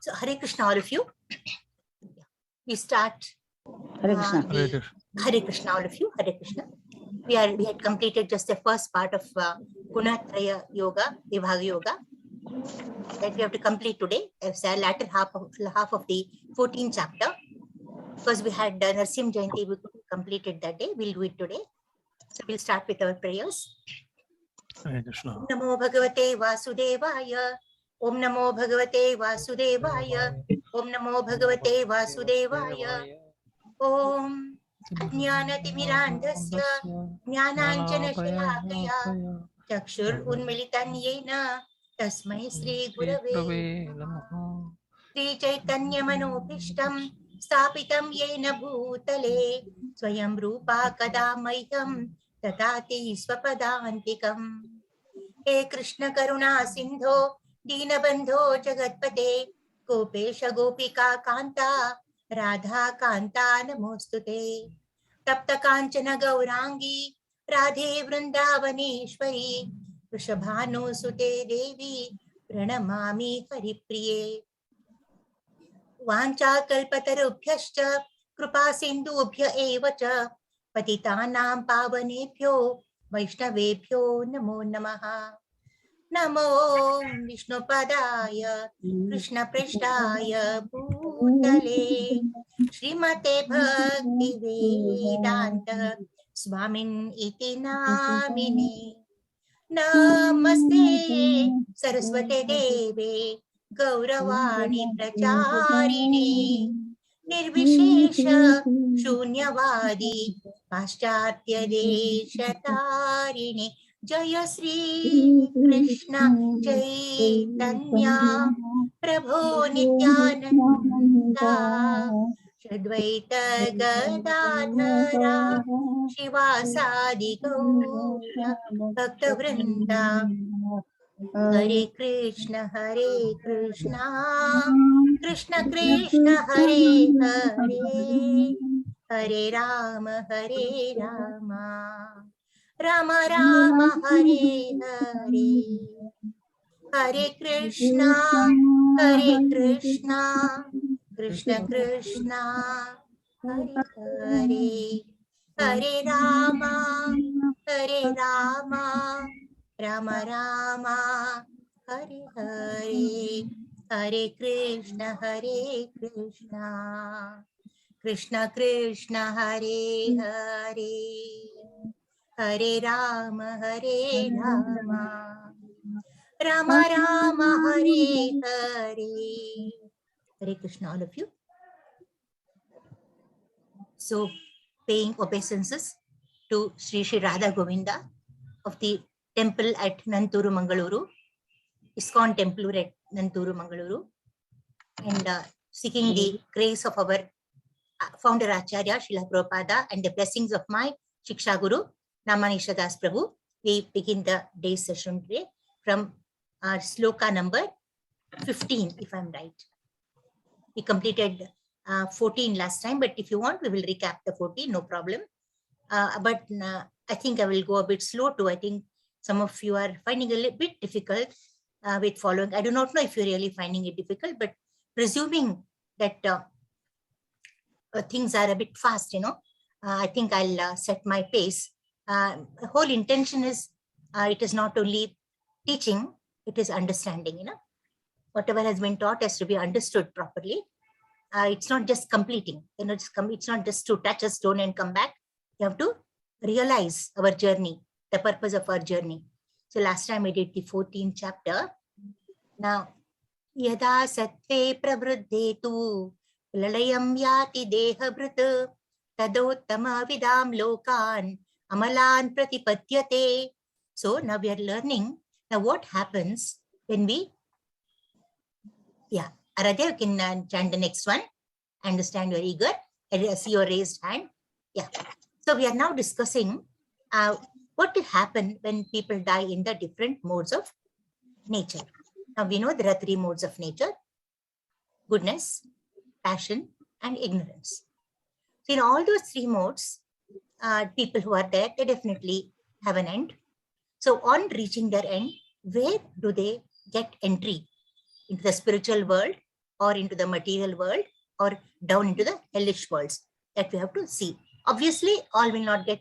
So Hare Krishna, all of you. We start. Hare Krishna. Hare Krishna, all of you. Hare Krishna. We had completed just the first part of Gunatraya Yoga, Vibhaga Yoga, that we have to complete today. It's the latter half of the 14th chapter. Because we had Narsim Jayanti, we couldn't complete it that day. We'll do it today. So we'll start with our prayers. Hare Krishna. Om Namo Bhagavate Vasudevaya. Om Namo Bhagavate Vasudevaya. Om Namo Bhagavate Vasudevaya. Om Jnanatimirandhasya Jnananjana Shalakaya Chakshur Unmilitan Yena Tasmai Sri Gurave Sri Chaitanya Manopishtam Stapitam Yena Bhutale Swayam Rupa Kadamahyam Tatati Swapadantikam He Krishna Karuna Sindho Dinabandho Jagatpate Gopesha Gopika Kanta Radha Kanta Namostute Tapta Kanchana Gaurangi Radhe Vrindavaneshwari Vrishabhanu Sute Devi Pranamami Haripriye Vancha Kalpatarubhyascha Kripa Sindhubhya Evacha Patitanam Pavanebhyo Vaishnavebhyo Namo Namaha Namo Vishnupadaya Krishna Prishtaya Bhutale Srimate Bhakti Vedanta Swamin Iti Namine Namaste Saraswate Deve Gauravani Pracharini Nirvishesha Shunyavadi Paschatya Deshatarini Jaya Sri Krishna Chaitanya Prabhu Nityananda Shadvaita Gadadhara Shivasadi Gaura Bhakta Vrinda Hare Krishna Krishna Krishna Hare Hare Hare Rama Rama Rama Hare Hare Hare Krishna Krishna Krishna Hare Hare Hare Rama Rama Rama Hare Hare Hare Krishna Krishna Krishna Hare Hare Hare Rama Rama Rama Hare Hare. Hare Krishna, all of you. So, paying obeisances to Sri Sri Radha Govinda of the temple at Nanturu Mangaluru, ISKCON temple at Nanturu Mangaluru, and seeking the grace of our founder Acharya Srila Prabhupada and the blessings of my Shiksha Guru Namanisha Das Prabhu. We begin the day session today from sloka number 15, if I'm right. We completed 14 last time, but if you want, we will recap the 14, no problem. But I think I will go a bit slow too. I think some of you are finding a little bit difficult with following. I do not know if you're really finding it difficult, but presuming that things are a bit fast, I think I'll set my pace. The whole intention is, it is not only teaching, it is understanding, Whatever has been taught has to be understood properly. It's not just completing, it's not just to touch a stone and come back. You have to realize our journey, the purpose of our journey. So last time I did the 14th chapter. Now, Yada Sattve Pravruddhetu Lalayam Yati Dehabhrut Tadottama Vidam Lokan Amalan Pratipadyate. So now we are learning now what happens when we, Aradhya, you can chant the next one. I understand you're eager. I see your raised hand. Yeah. So we are now discussing what will happen when people die in the different modes of nature. Now we know there are 3 modes of nature: goodness, passion, and ignorance. So in all those 3 modes, people who are there, they definitely have an end. So on reaching their end, where do they get entry into the spiritual world or into the material world or down into the hellish worlds that we have to see. Obviously, all will not get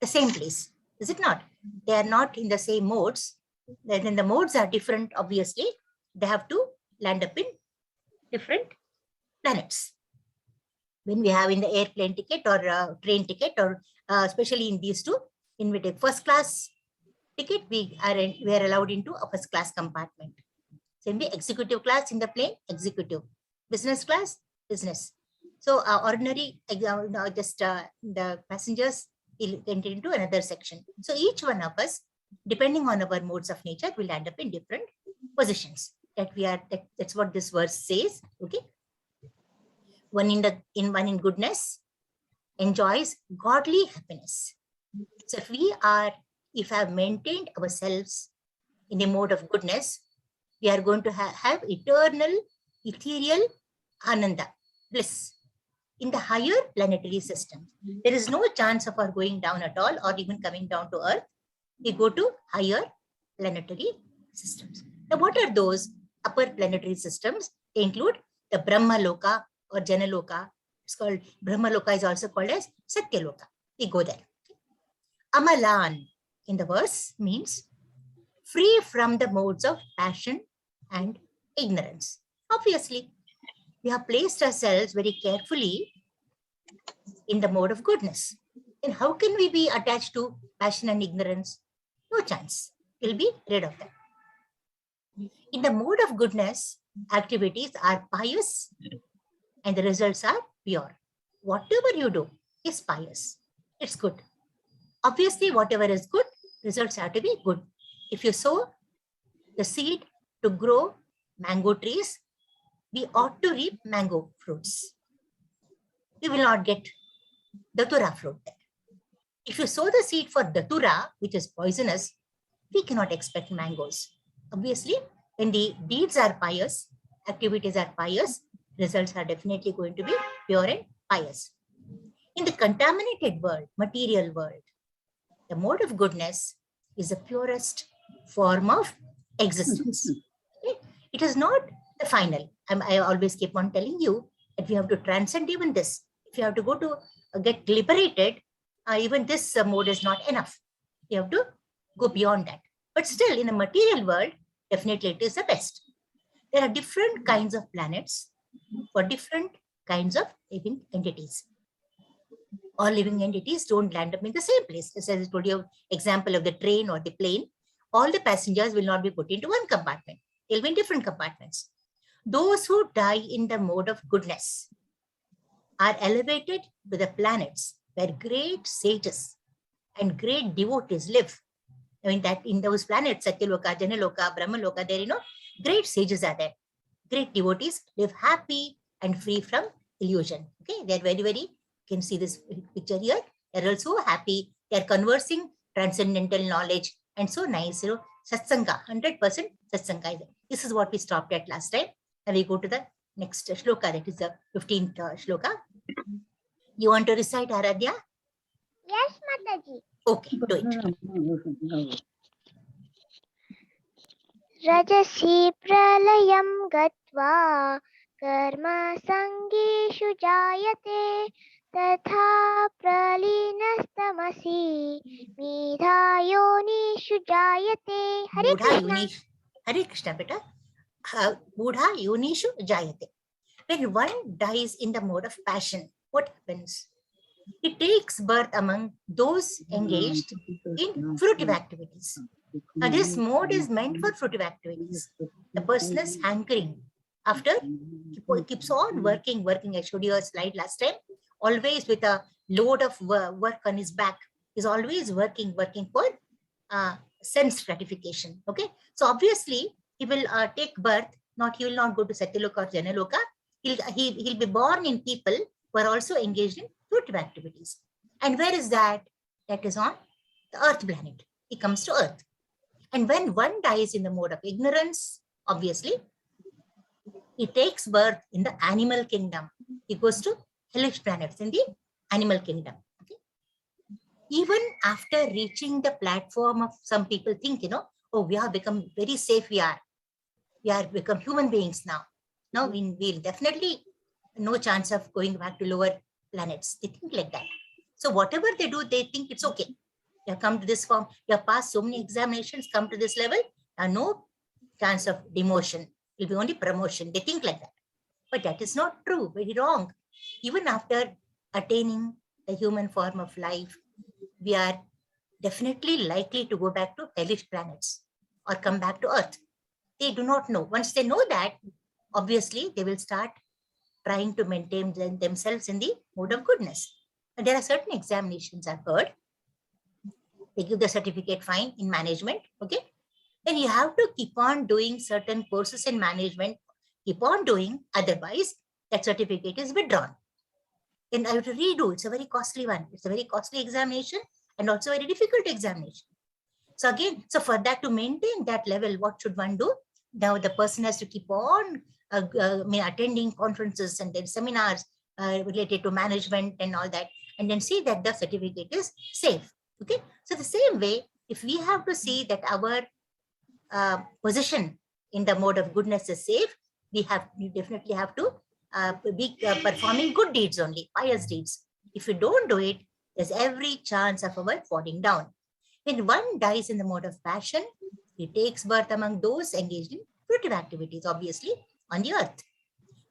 the same place, is it not? They are not in the same modes. Then the modes are different, obviously. They have to land up in different planets. When we have in the airplane ticket or train ticket, or especially in these two, in we take first class ticket, we are allowed into a first class compartment. Same way, executive class in the plane, executive. Business class, business. So ordinary, just the passengers will enter into another section. So each one of us, depending on our modes of nature, will end up in different positions. That's what this verse says. Okay. One in goodness enjoys godly happiness. So if we have maintained ourselves in a mode of goodness, we are going to have eternal, ethereal ananda, bliss in the higher planetary system. There is no chance of our going down at all or even coming down to earth. We go to higher planetary systems. Now, what are those upper planetary systems? They include the Brahma Loka or Janaloka. It's called Brahma Loka, is also called as Satya Loka. We go there. Amalan in the verse means free from the modes of passion and ignorance. Obviously, we have placed ourselves very carefully in the mode of goodness. Then how can we be attached to passion and ignorance? No chance. We'll be rid of that. In the mode of goodness, activities are pious and the results are pure. Whatever you do is pious. It's good. Obviously, whatever is good, results have to be good. If you sow the seed to grow mango trees, we ought to reap mango fruits. We will not get datura fruit there. If you sow the seed for datura, which is poisonous, we cannot expect mangoes. Obviously, when the deeds are pious, activities are pious, results are definitely going to be pure and pious. In the contaminated world, material world, the mode of goodness is the purest form of existence. Okay? It is not the final. I always keep on telling you that we have to transcend even this. If you have to go to get liberated, even this mode is not enough. You have to go beyond that. But still, in the material world, definitely it is the best. There are different kinds of planets for different kinds of living entities. All living entities don't land up in the same place. As I told you, example of the train or the plane, all the passengers will not be put into one compartment. They'll be in different compartments. Those who die in the mode of goodness are elevated to the planets where great sages and great devotees live. I mean that in those planets, Satyaloka, Janaloka, Brahmaloka, there, great sages are there. Great devotees live happy and free from illusion. Okay, they're very, very, you can see this picture here. They're also happy. They're conversing transcendental knowledge and so nice, satsanga, 100% satsanga. This is what we stopped at last time. And we go to the next shloka, that is the 15th shloka. You want to recite, Aradhya? Yes, Mataji. Okay, do it. Rajasi pralayam gatva karma sangeshu jayate tatha pralinastamasi midhayonishu jayate. Hare Krishna. Hare Krishna, beta. Buddha yonishu jayate. When one dies in the mode of passion, what happens? It takes birth among those engaged in fruitive activities. Now, this mode is meant for fruitive activities. The person is hankering after, keeps on working. I showed you a slide last time, always with a load of work on his back. He's always working for sense gratification. Okay, so obviously he will take birth. He will not go to Satyaloka or Janaloka. He'll be born in people who are also engaged in fruitive activities. And where is that? That is on the Earth planet. He comes to Earth. And when one dies in the mode of ignorance, obviously, he takes birth in the animal kingdom. He goes to hellish planets in the animal kingdom. Okay? Even after reaching the platform of, some people think, oh, we have become very safe. We are become human beings now. Now we'll definitely no chance of going back to lower planets. They think like that. So whatever they do, they think it's okay. You have come to this form, you have passed so many examinations, come to this level, and no chance of demotion. It will be only promotion. They think like that. But that is not true, very wrong. Even after attaining the human form of life, we are definitely likely to go back to hellish planets or come back to Earth. They do not know. Once they know that, obviously they will start trying to maintain themselves in the mode of goodness. And there are certain examinations I've heard. They give the certificate fine in management, okay? Then you have to keep on doing certain courses in management, keep on doing, otherwise that certificate is withdrawn. Then I have to redo, it's a very costly one. It's a very costly examination and also very difficult examination. So again, so for that to maintain that level, what should one do? Now the person has to keep on attending conferences and then seminars related to management and all that, and then see that the certificate is safe. Okay, so the same way, if we have to see that our position in the mode of goodness is safe, we definitely have to be performing good deeds only, pious deeds. If you don't do it, there's every chance of our falling down. When one dies in the mode of passion, he takes birth among those engaged in fruitive activities, obviously, on the earth.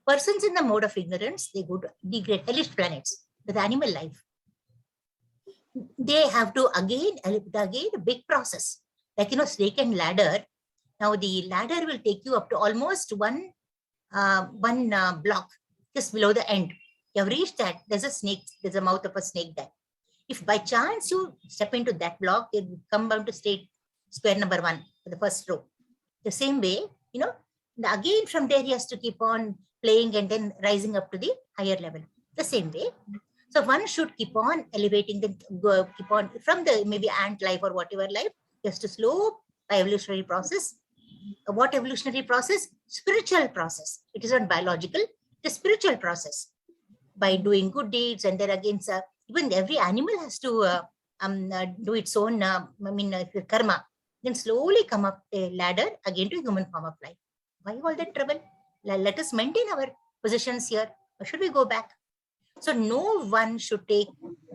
Persons in the mode of ignorance, they go to degrade hellish planets with animal life. They have to again a big process, like snake and ladder. Now the ladder will take you up to almost one block just below the end. You have reached that. There's a snake. There's a mouth of a snake there. If by chance you step into that block, you come down to square number 1 for the first row. The same way, again from there he has to keep on playing and then rising up to the higher level. The same way. So one should keep on elevating, keep on from the maybe ant life or whatever life, just to slow by evolutionary process. What evolutionary process? Spiritual process. It is not biological, it is spiritual process. By doing good deeds, and then again, even every animal has to do its own karma. Then slowly come up a ladder again to human form of life. Why all that trouble? Let us maintain our positions here. Or should we go back? So no one should take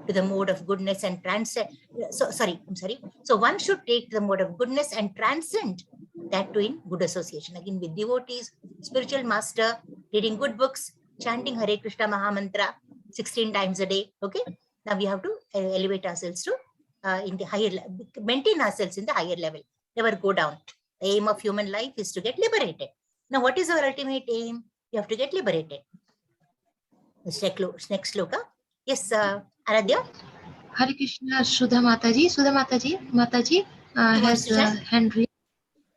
to the mode of goodness and transcend. So one should take the mode of goodness and transcend that to in good association. Again, with devotees, spiritual master, reading good books, chanting Hare Krishna Mahamantra 16 times a day. Okay. Now we have to elevate ourselves to in the higher, maintain ourselves in the higher level. Never go down. The aim of human life is to get liberated. Now, what is our ultimate aim? You have to get liberated. Next sloka. Yes, Aradhya. Hare Krishna, Sudha Mataji. Sudha Mataji has hand raised.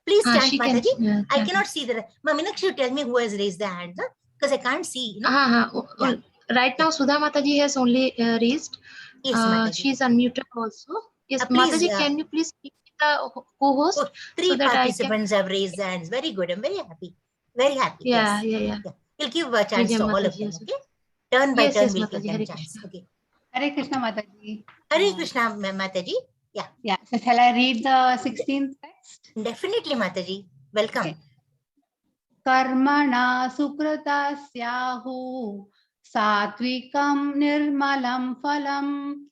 Please stand, Mataji. I cannot see the. Meenakshi, tell me who has raised the hand, because I can't see. Yeah. Right now, Sudha Mataji has only raised. Yes, she is unmuted also. Yes, please, Mataji, can you please speak with the co-host? Oh, 3 participants have raised their hands. Very good. I'm very happy. Very happy. Yeah, yes. yeah. We'll give a chance to all of them. Okay. Turn by turn, we'll give them a chance. Okay. Hare Krishna Mataji. Hare Krishna Mataji. Yeah. Yeah. So shall I read the 16th text? Definitely, Mataji. Welcome. Okay. Karmana sukratasyahu satvikam nirmalam phalam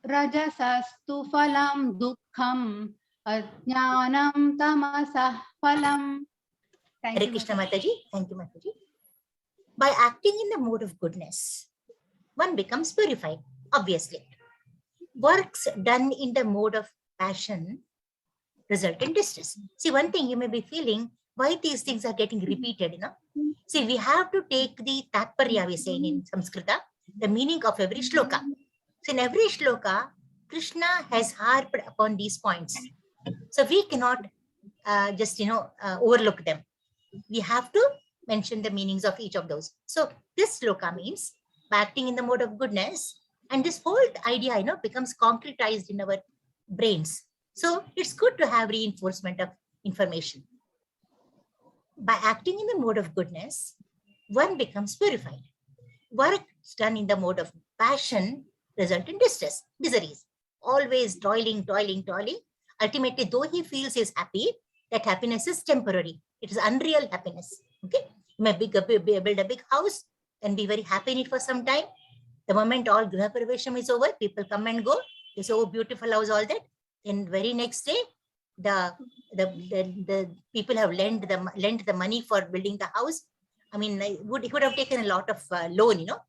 rajasastu phalam dukkham ajnanam tamasah phalam. Hare Krishna Mataji. Thank you, Mataji. By acting in the mode of goodness, one becomes purified, obviously. Works done in the mode of passion result in distress. See, one thing you may be feeling, why these things are getting repeated, See, we have to take the Tatparya, we say in Sanskrita, the meaning of every shloka. So in every shloka, Krishna has harped upon these points. So we cannot just, overlook them. We have to mention the meanings of each of those. So this shloka means by acting in the mode of goodness, and this whole idea, becomes concretized in our brains. So it's good to have reinforcement of information. By acting in the mode of goodness, one becomes purified. Works done in the mode of passion result in distress, miseries. Always toiling. Ultimately, though he feels he is happy, that happiness is temporary. It is unreal happiness. Okay. You may build a big house and be very happy in it for some time. The moment all Griha Pravesham is over, people come and go. They say, oh, beautiful house, all that. Then very next day, the people have lent the money for building the house. I mean, it would have taken a lot of loan, you know.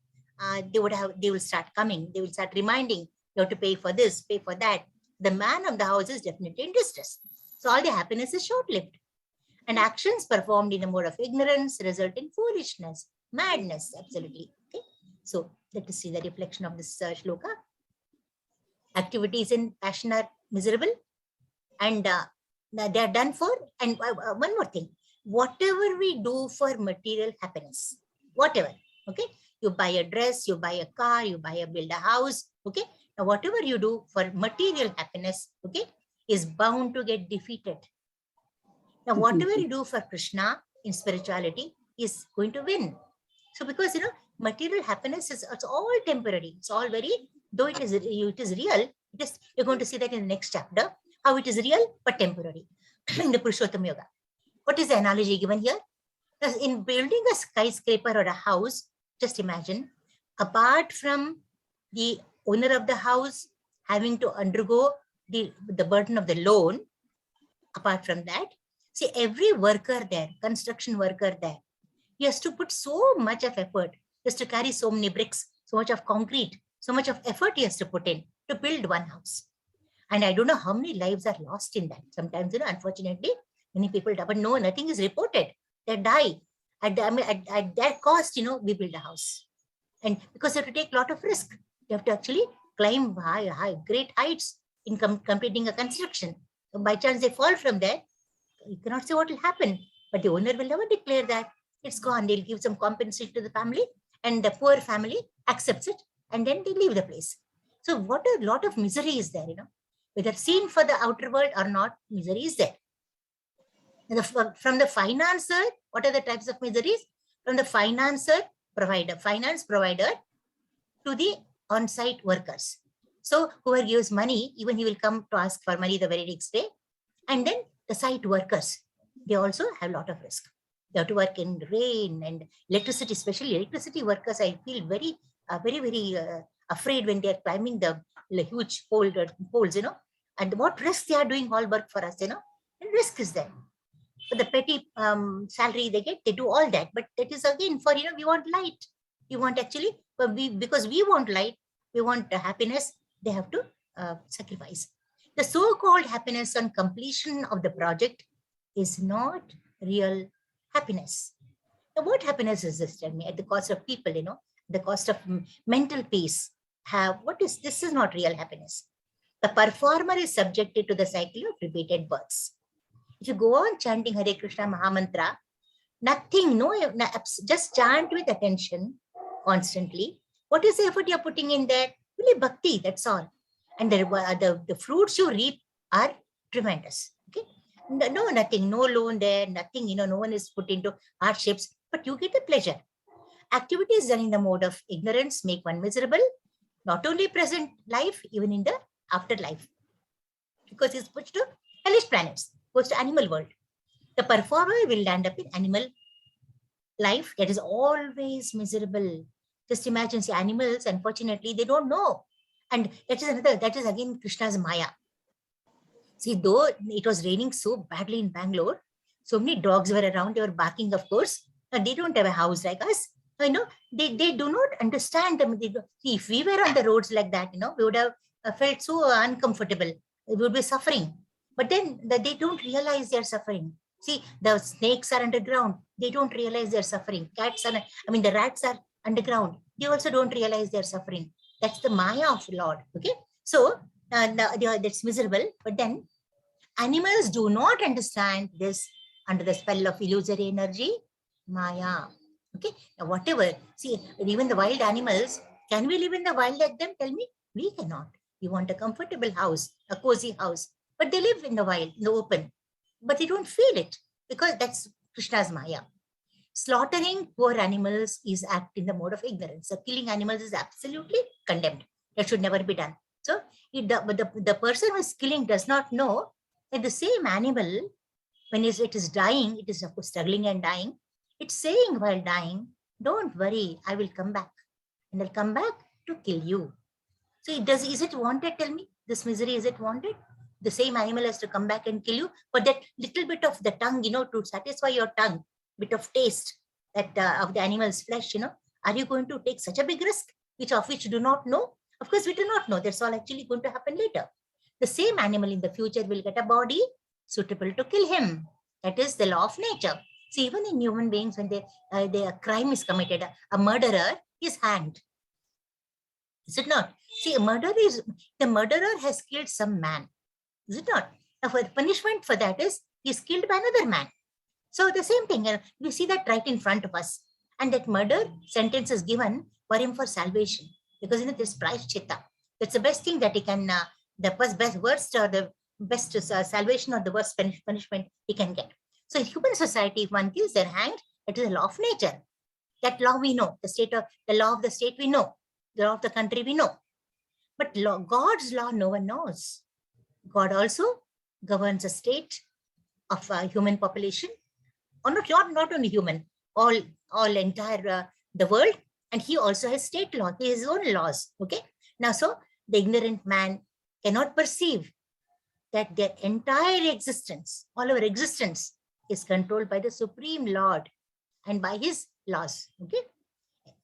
They will start coming. They will start reminding you have to pay for this, pay for that. The man of the house is definitely in distress. So all the happiness is short-lived. And actions performed in a mode of ignorance result in foolishness, madness, absolutely. Okay. So let us see the reflection of this shloka. Activities in passion are miserable, and they are done for. And one more thing, whatever we do for material happiness, whatever, okay, you buy a dress, you buy a car, you build a house, okay. Now whatever you do for material happiness, okay, is bound to get defeated. Now whatever you do for Krishna in spirituality is going to win. So because, you know, material happiness is, it's all temporary. It's all very, though it is real, you're going to see that in the next chapter, how it is real but temporary in the Purushottam Yoga. What is the analogy given here? As in building a skyscraper or a house, just imagine, apart from the owner of the house having to undergo the burden of the loan, apart from that, see, every worker there, construction worker there, he has to put so much of effort just to carry so many bricks, so much of concrete, so much of effort he has to put in to build one house. And I don't know how many lives are lost in that. Sometimes, you know, unfortunately, many people die, but no, nothing is reported. They die. At that cost, you know, we build a house. And because you have to take a lot of risk, you have to actually climb great heights in completing a construction. So by chance they fall from there, you cannot say what will happen, but the owner will never declare that it's gone. They'll give some compensation to the family, and the poor family accepts it, and then they leave the place. So what a lot of misery is there, you know, whether seen for the outer world or not, misery is there. And from the financer, what are the types of miseries? From the finance provider to the on-site workers. So whoever gives money, even he will come to ask for money the very next day. And then the site workers, they also have a lot of risk. They have to work in rain and electricity, especially electricity workers. I feel very afraid when they are climbing the huge poles, you know, and what risk they are doing all work for us, you know, and risk is there. But the petty salary they get, they do all that. But that is again for, you know, we want light. We want actually, but because we want light, we want happiness, they have to sacrifice. The so-called happiness on completion of the project is not real happiness. Now, what happiness is this? Tell me, at the cost of people, you know, the cost of mental peace. This is not real happiness. The performer is subjected to the cycle of repeated births. If you go on chanting Hare Krishna Mahamantra, nothing, just chant with attention constantly. What is the effort you're putting in there? Really bhakti, that's all. And the fruits you reap are tremendous. Okay, no, nothing, no loan there, nothing, you know, no one is put into hardships, but you get the pleasure. Activities done in the mode of ignorance make one miserable, not only present life, even in the afterlife, because it's pushed to hellish planets, goes to animal world. The performer will land up in animal life that is always miserable. Just imagine, see, animals, unfortunately, they don't know. And that is again Krishna's Maya. See, though it was raining so badly in Bangalore, so many dogs were around, they were barking, of course. They don't have a house like us. You know, they do not understand them. See, if we were on the roads like that, you know, we would have felt so uncomfortable. We would be suffering. But then they don't realize they're suffering. See, the snakes are underground. They don't realize they're suffering. The rats are underground. They also don't realize they're suffering. That's the Maya of the Lord. Okay. So that's miserable. But then animals do not understand this under the spell of illusory energy, Maya. Okay. Now, whatever. See, even the wild animals, can we live in the wild like them? Tell me. We cannot. We want a comfortable house, a cozy house. But they live in the wild, in the open. But they don't feel it because that's Krishna's Maya. Slaughtering poor animals is act in the mode of ignorance. So killing animals is absolutely condemned. That should never be done. So the person who is killing does not know that the same animal, when it is dying, it is of course struggling and dying. It's saying while dying, don't worry, I will come back. And I'll come back to kill you. So is it wanted? Tell me, this misery, is it wanted? The same animal has to come back and kill you for that little bit of the tongue, to satisfy your tongue, bit of taste that of the animal's flesh, Are you going to take such a big risk, which you do not know? Of course, we do not know. That's all actually going to happen later. The same animal in the future will get a body suitable to kill him. That is the law of nature. See, even in human beings, when a crime is committed, a murderer is hanged. Is it not? See, the murderer has killed some man. Is it not? Now, the punishment for that is he is killed by another man. So the same thing, we see that right in front of us. And that murder sentence is given for him for salvation. Because this prayaschitta, that's the best thing that he can, the worst or the best salvation or the worst punishment he can get. So in human society, if one kills, they're hanged. It is a law of nature. That law we know. The law of the state we know. The law of the country we know. But God's law no one knows. God also governs a state of human population, or not only human, all entire the world, and he also has state law, his own laws. Okay. Now, so the ignorant man cannot perceive that their entire existence, all our existence, is controlled by the Supreme Lord and by his laws. Okay.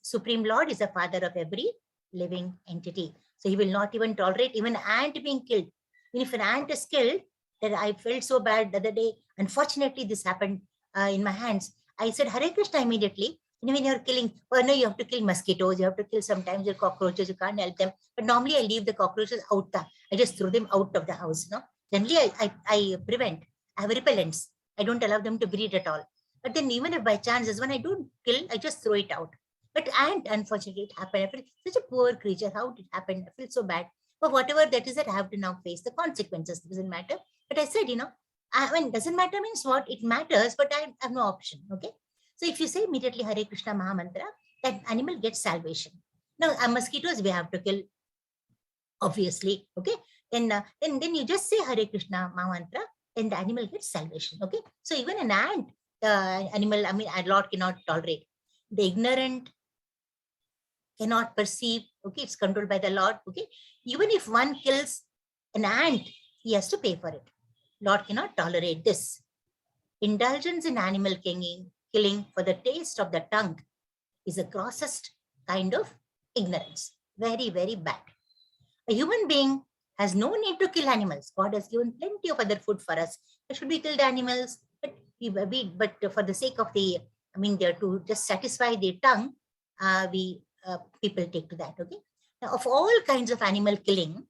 Supreme Lord is the father of every living entity. So he will not even tolerate even an ant being killed. Even if an ant is killed, that I felt so bad the other day. Unfortunately, this happened in my hands. I said, Hare Krishna immediately. When you're killing, no, you have to kill mosquitoes, you have to kill sometimes your cockroaches, you can't help them. But normally I leave the cockroaches out. I just throw them out of the house. Generally, I prevent. I have repellents. I don't allow them to breed at all. But then even if by chance, when I don't kill, I just throw it out. But ant, unfortunately, it happened. I feel such a poor creature. How did it happen? I feel so bad. But whatever that is, that I have to now face the consequences. It doesn't matter. But I said, doesn't matter means what? It matters, but I have no option. Okay. So if you say immediately Hare Krishna Maha Mantra, that animal gets salvation. Now, mosquitoes we have to kill, obviously. Okay. Then you just say Hare Krishna Maha Mantra, then the animal gets salvation. Okay. So even an ant, animal, a Lord cannot tolerate. The ignorant cannot perceive. Okay. It's controlled by the Lord. Okay. Even if one kills an ant, he has to pay for it. Lord cannot tolerate this. Indulgence in animal killing for the taste of the tongue is the grossest kind of ignorance. Very, very bad. A human being has no need to kill animals. God has given plenty of other food for us. There should be killed animals, but for the sake of to just satisfy their tongue, people take to that. Okay. Now, of all kinds of animal killing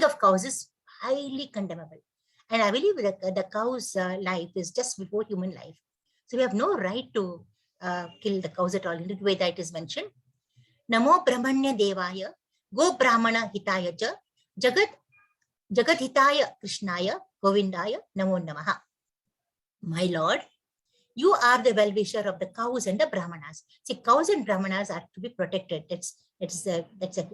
of cows is highly condemnable. And I believe that the cow's life is just before human life. So we have no right to kill the cows at all. In the way that it is mentioned. Namo Brahmanya Devaya, Go Brahmana Hitaya Cha, Jagat Hitaya Krishnaya, Govindaya, Namo Namaha. My Lord, you are the well-wisher of the cows and the Brahmanas. See, cows and Brahmanas are to be protected. That's a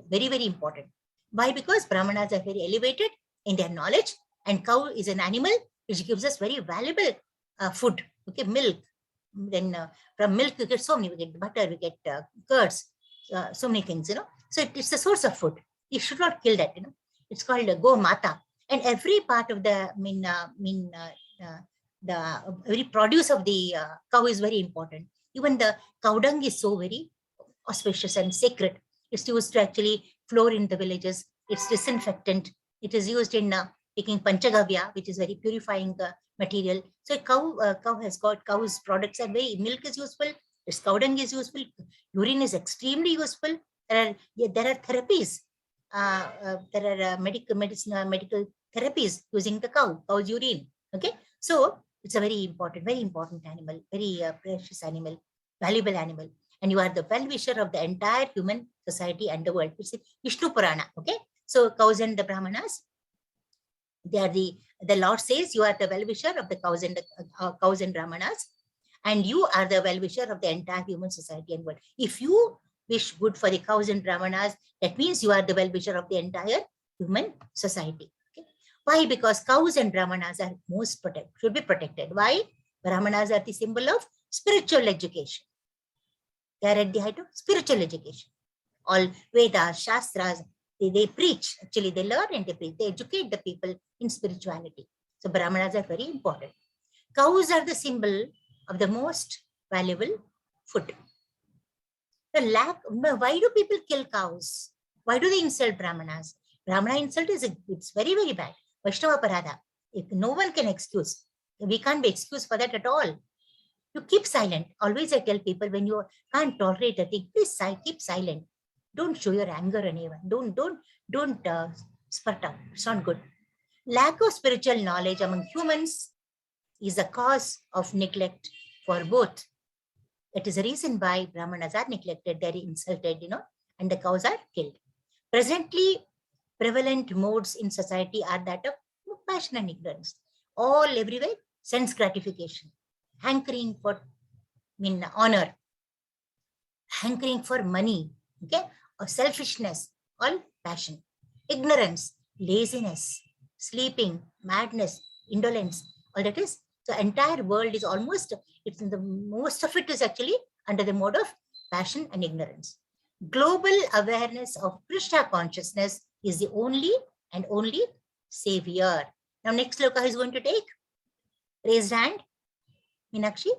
very, very important. Why? Because Brahmanas are very elevated in their knowledge, and cow is an animal which gives us very valuable food. Okay, milk. Then from milk we get so many. We get butter, we get curds, so many things. So it's the source of food. You should not kill that. It's called Go Mata, and every part of the every produce of the cow is very important. Even the cow dung is so very auspicious and sacred. It's used to actually floor in the villages. It's disinfectant. It is used in making panchagavya, which is very purifying material. So cow's products are milk is useful. Its cow dung is useful. Urine is extremely useful. There are therapies. There are medical therapies using the cow's urine. Okay, so it's a very important animal, very precious animal, valuable animal. And you are the well-wisher of the entire human society and the world. It's Vishnu Purana. Okay, so cows and the Brahmanas, they are the Lord says you are the well-wisher of the cows and Brahmanas, and you are the well-wisher of the entire human society and world. If you wish good for the cows and Brahmanas, that means you are the well-wisher of the entire human society. Okay? Why? Because cows and Brahmanas are should be protected. Why? Brahmanas are the symbol of spiritual education. They are at the height of spiritual education. All Vedas, Shastras, they preach. Actually, they learn and they preach. They educate the people in spirituality. So Brahmanas are very important. Cows are the symbol of the most valuable food. Why do people kill cows? Why do they insult Brahmanas? Brahmana insult it's very, very bad. Vaishnava Parada. No one can excuse. We can't be excused for that at all. You keep silent. Always I tell people, when you can't tolerate a thing, please keep silent. Don't show your anger on anyone. Don't spurt out. It's not good. Lack of spiritual knowledge among humans is a cause of neglect for both. That is the reason why Brahmanas are neglected, they are insulted, and the cows are killed. Presently, prevalent modes in society are that of passion and ignorance. All everywhere, sense gratification, hankering for honor, hankering for money, okay, or selfishness, all passion. Ignorance, laziness, sleeping, madness, indolence, all that is. The entire world is almost, most of it is actually under the mode of passion and ignorance. Global awareness of Krishna consciousness is the only and only savior. Now, next sloka is going to take. Raised hand. Meenakshi.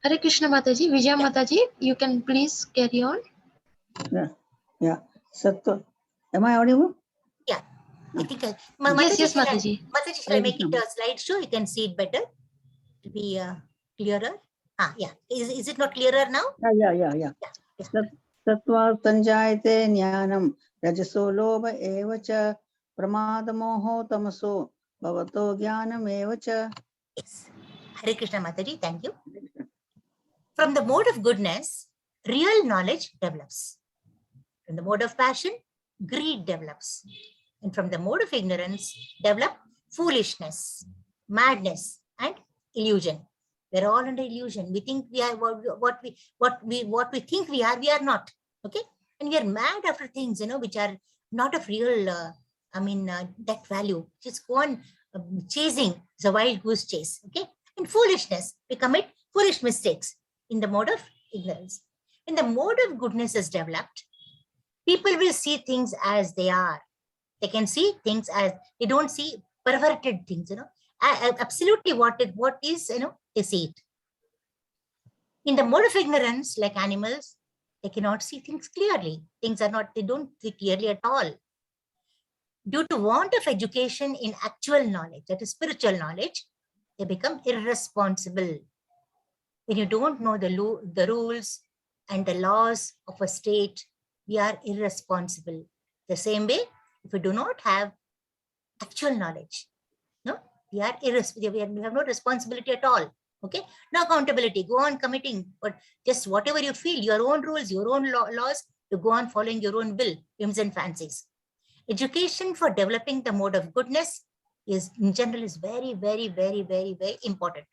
Hare Krishna Mataji, Vijaya Mataji, you can please carry on. Yeah. Sattva. Am I audible? Yeah. I think Yes, Mataji. Mataji, shall I make it a slideshow? You can see it better. To be clearer. Yeah. Is it not clearer now? Yeah. Sattva sanjayate jnanam rajaso lobha eva cha pramadamoho tamaso bhavato jnanam eva cha. Yes. Hare Krishna Mataji, thank you. From the mode of goodness, real knowledge develops. From the mode of passion, greed develops. And from the mode of ignorance, develop foolishness, madness, and illusion. We're all under illusion. We think we are what we think we are not. Okay, and we are mad after things, which are not of real. That value. Just go on chasing the wild goose chase. Okay, and foolishness. We commit foolish mistakes in the mode of ignorance. When the mode of goodness is developed, people will see things as they are. They can see things as, they don't see perverted things, absolutely what is, they see it. In the mode of ignorance, like animals, they cannot see things clearly. They don't see clearly at all. Due to want of education in actual knowledge, that is spiritual knowledge, they become irresponsible. When you don't know the rules and the laws of a state, we are irresponsible. The same way, if we do not have actual knowledge, we are irresponsible. We have no responsibility at all. Okay, no accountability. Go on committing, but just whatever you feel, your own rules, your own laws, to go on following your own will, whims and fancies. Education for developing the mode of goodness is, in general, is very, very, very, very, very important.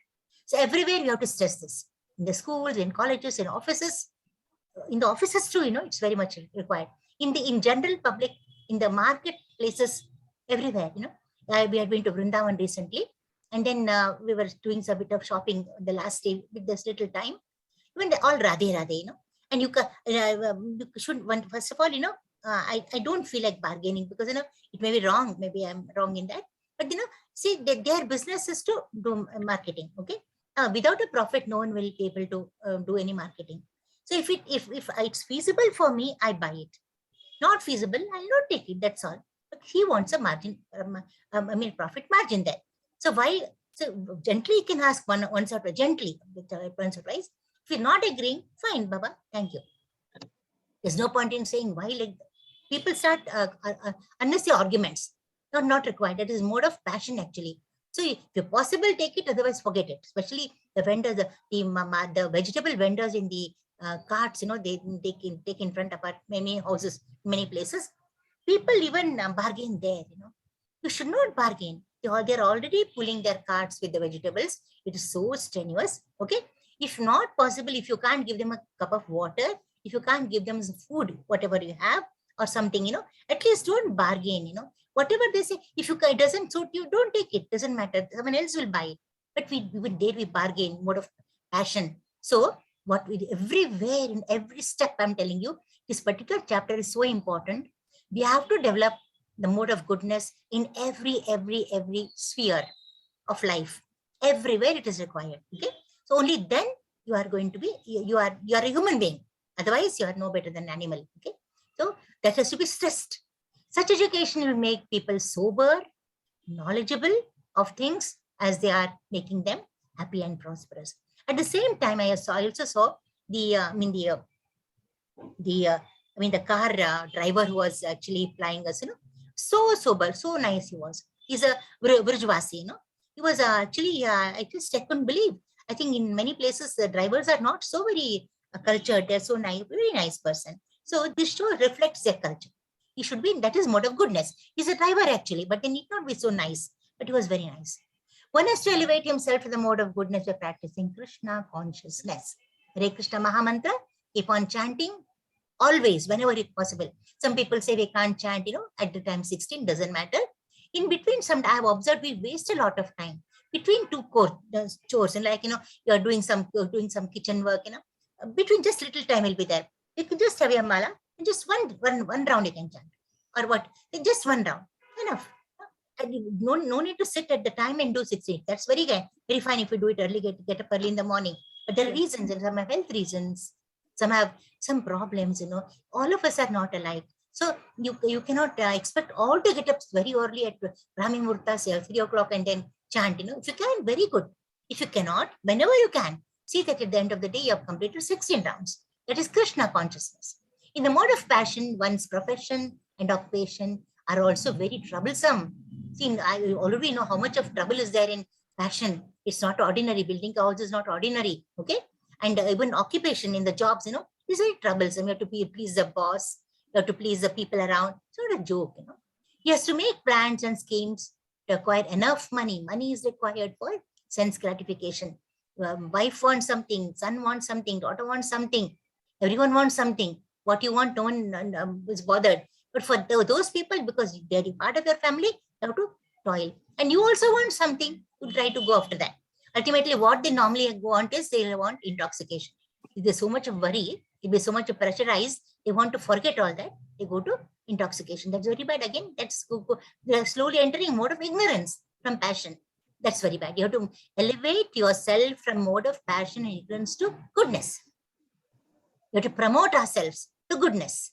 So everywhere you have to stress this. In the schools, in colleges, in offices. In the offices too, it's very much required. In general public, in the marketplaces, everywhere, we had been to Vrindavan recently, and then we were doing some bit of shopping the last day with this little time. When they all Radhe, and you should, first of all, I don't feel like bargaining, because, it may be wrong. Maybe I'm wrong in that. But, see, their business is to do marketing. Okay. Without a profit, no one will be able to do any marketing. So if it's feasible for me, I buy it. Not feasible, I'll not take it. That's all. But he wants a margin, profit margin there. So why? So gently you can ask once or twice, gently, once or twice. If you're not agreeing, fine, Baba, thank you. There's no point in saying why, like people start unnecessary arguments. Not required. That is mode of passion actually. So if you're possible, take it. Otherwise, forget it. Especially the vendors, the vegetable vendors in the carts, they take in front of our many houses, many places. People even bargain there. You should not bargain. They're already pulling their carts with the vegetables. It is so strenuous. Okay. If not possible, if you can't give them a cup of water, if you can't give them some food, whatever you have, or something, at least don't bargain. Whatever they say, if it doesn't suit you, don't take it. Doesn't matter. Someone else will buy it. but we would dare we bargain, mode of passion. So what we everywhere in every step, I'm telling you, this particular chapter is so important. We have to develop the mode of goodness in every sphere of life. Everywhere it is required. Okay. So only then you are going to be, you are a human being. Otherwise, you are no better than an animal. Okay. So that has to be stressed. Such education will make people sober, knowledgeable of things as they are making them happy and prosperous. At the same time, I also saw the the car driver who was actually flying us, so sober, so nice he was. He's a Burjwasi, He was actually, I couldn't believe. I think in many places, the drivers are not so very cultured. They're so nice, very nice person. So this show reflects their culture. He should be, that is mode of goodness. He's a driver actually, but they need not be so nice. But he was very nice. One has to elevate himself to the mode of goodness by practicing Krishna consciousness. Hare Krishna Mahamantra, keep on chanting always, whenever it's possible. Some people say we can't chant, at the time 16, doesn't matter. In between, I have observed we waste a lot of time between two chores, and you're doing some kitchen work, between just little time will be there. You can just have your mala and just one round you can chant, or what? Just one round, enough. No need to sit at the time and do 16. That's very fine if you do it early, get up early in the morning. But there are reasons, and some have health reasons, some have some problems. All of us are not alike. So you cannot expect all to get up very early at Brahmi Murta, say 3 o'clock and then chant. If you can, very good. If you cannot, whenever you can, see that at the end of the day you have completed 16 rounds. That is Krishna consciousness. In the mode of passion, one's profession and occupation are also very troublesome. See, I already know how much of trouble is there in passion. It's not ordinary. Building a house is not ordinary. Okay. And even occupation in the jobs, is very troublesome. You have to please the boss. You have to please the people around. It's not a joke, He has to make plans and schemes to acquire enough money. Money is required for sense gratification. Wife wants something, son wants something, daughter wants something. Everyone wants something. What you want, no one is bothered. But for those people, because they're part of your family, you have to toil. And you also want something, you try to go after that. Ultimately, what they normally want is they want intoxication. If there's so much of worry, if there's so much of pressurized, they want to forget all that, they go to intoxication. That's very bad. Again, they're slowly entering mode of ignorance from passion. That's very bad. You have to elevate yourself from mode of passion and ignorance to goodness. You have to promote ourselves to goodness.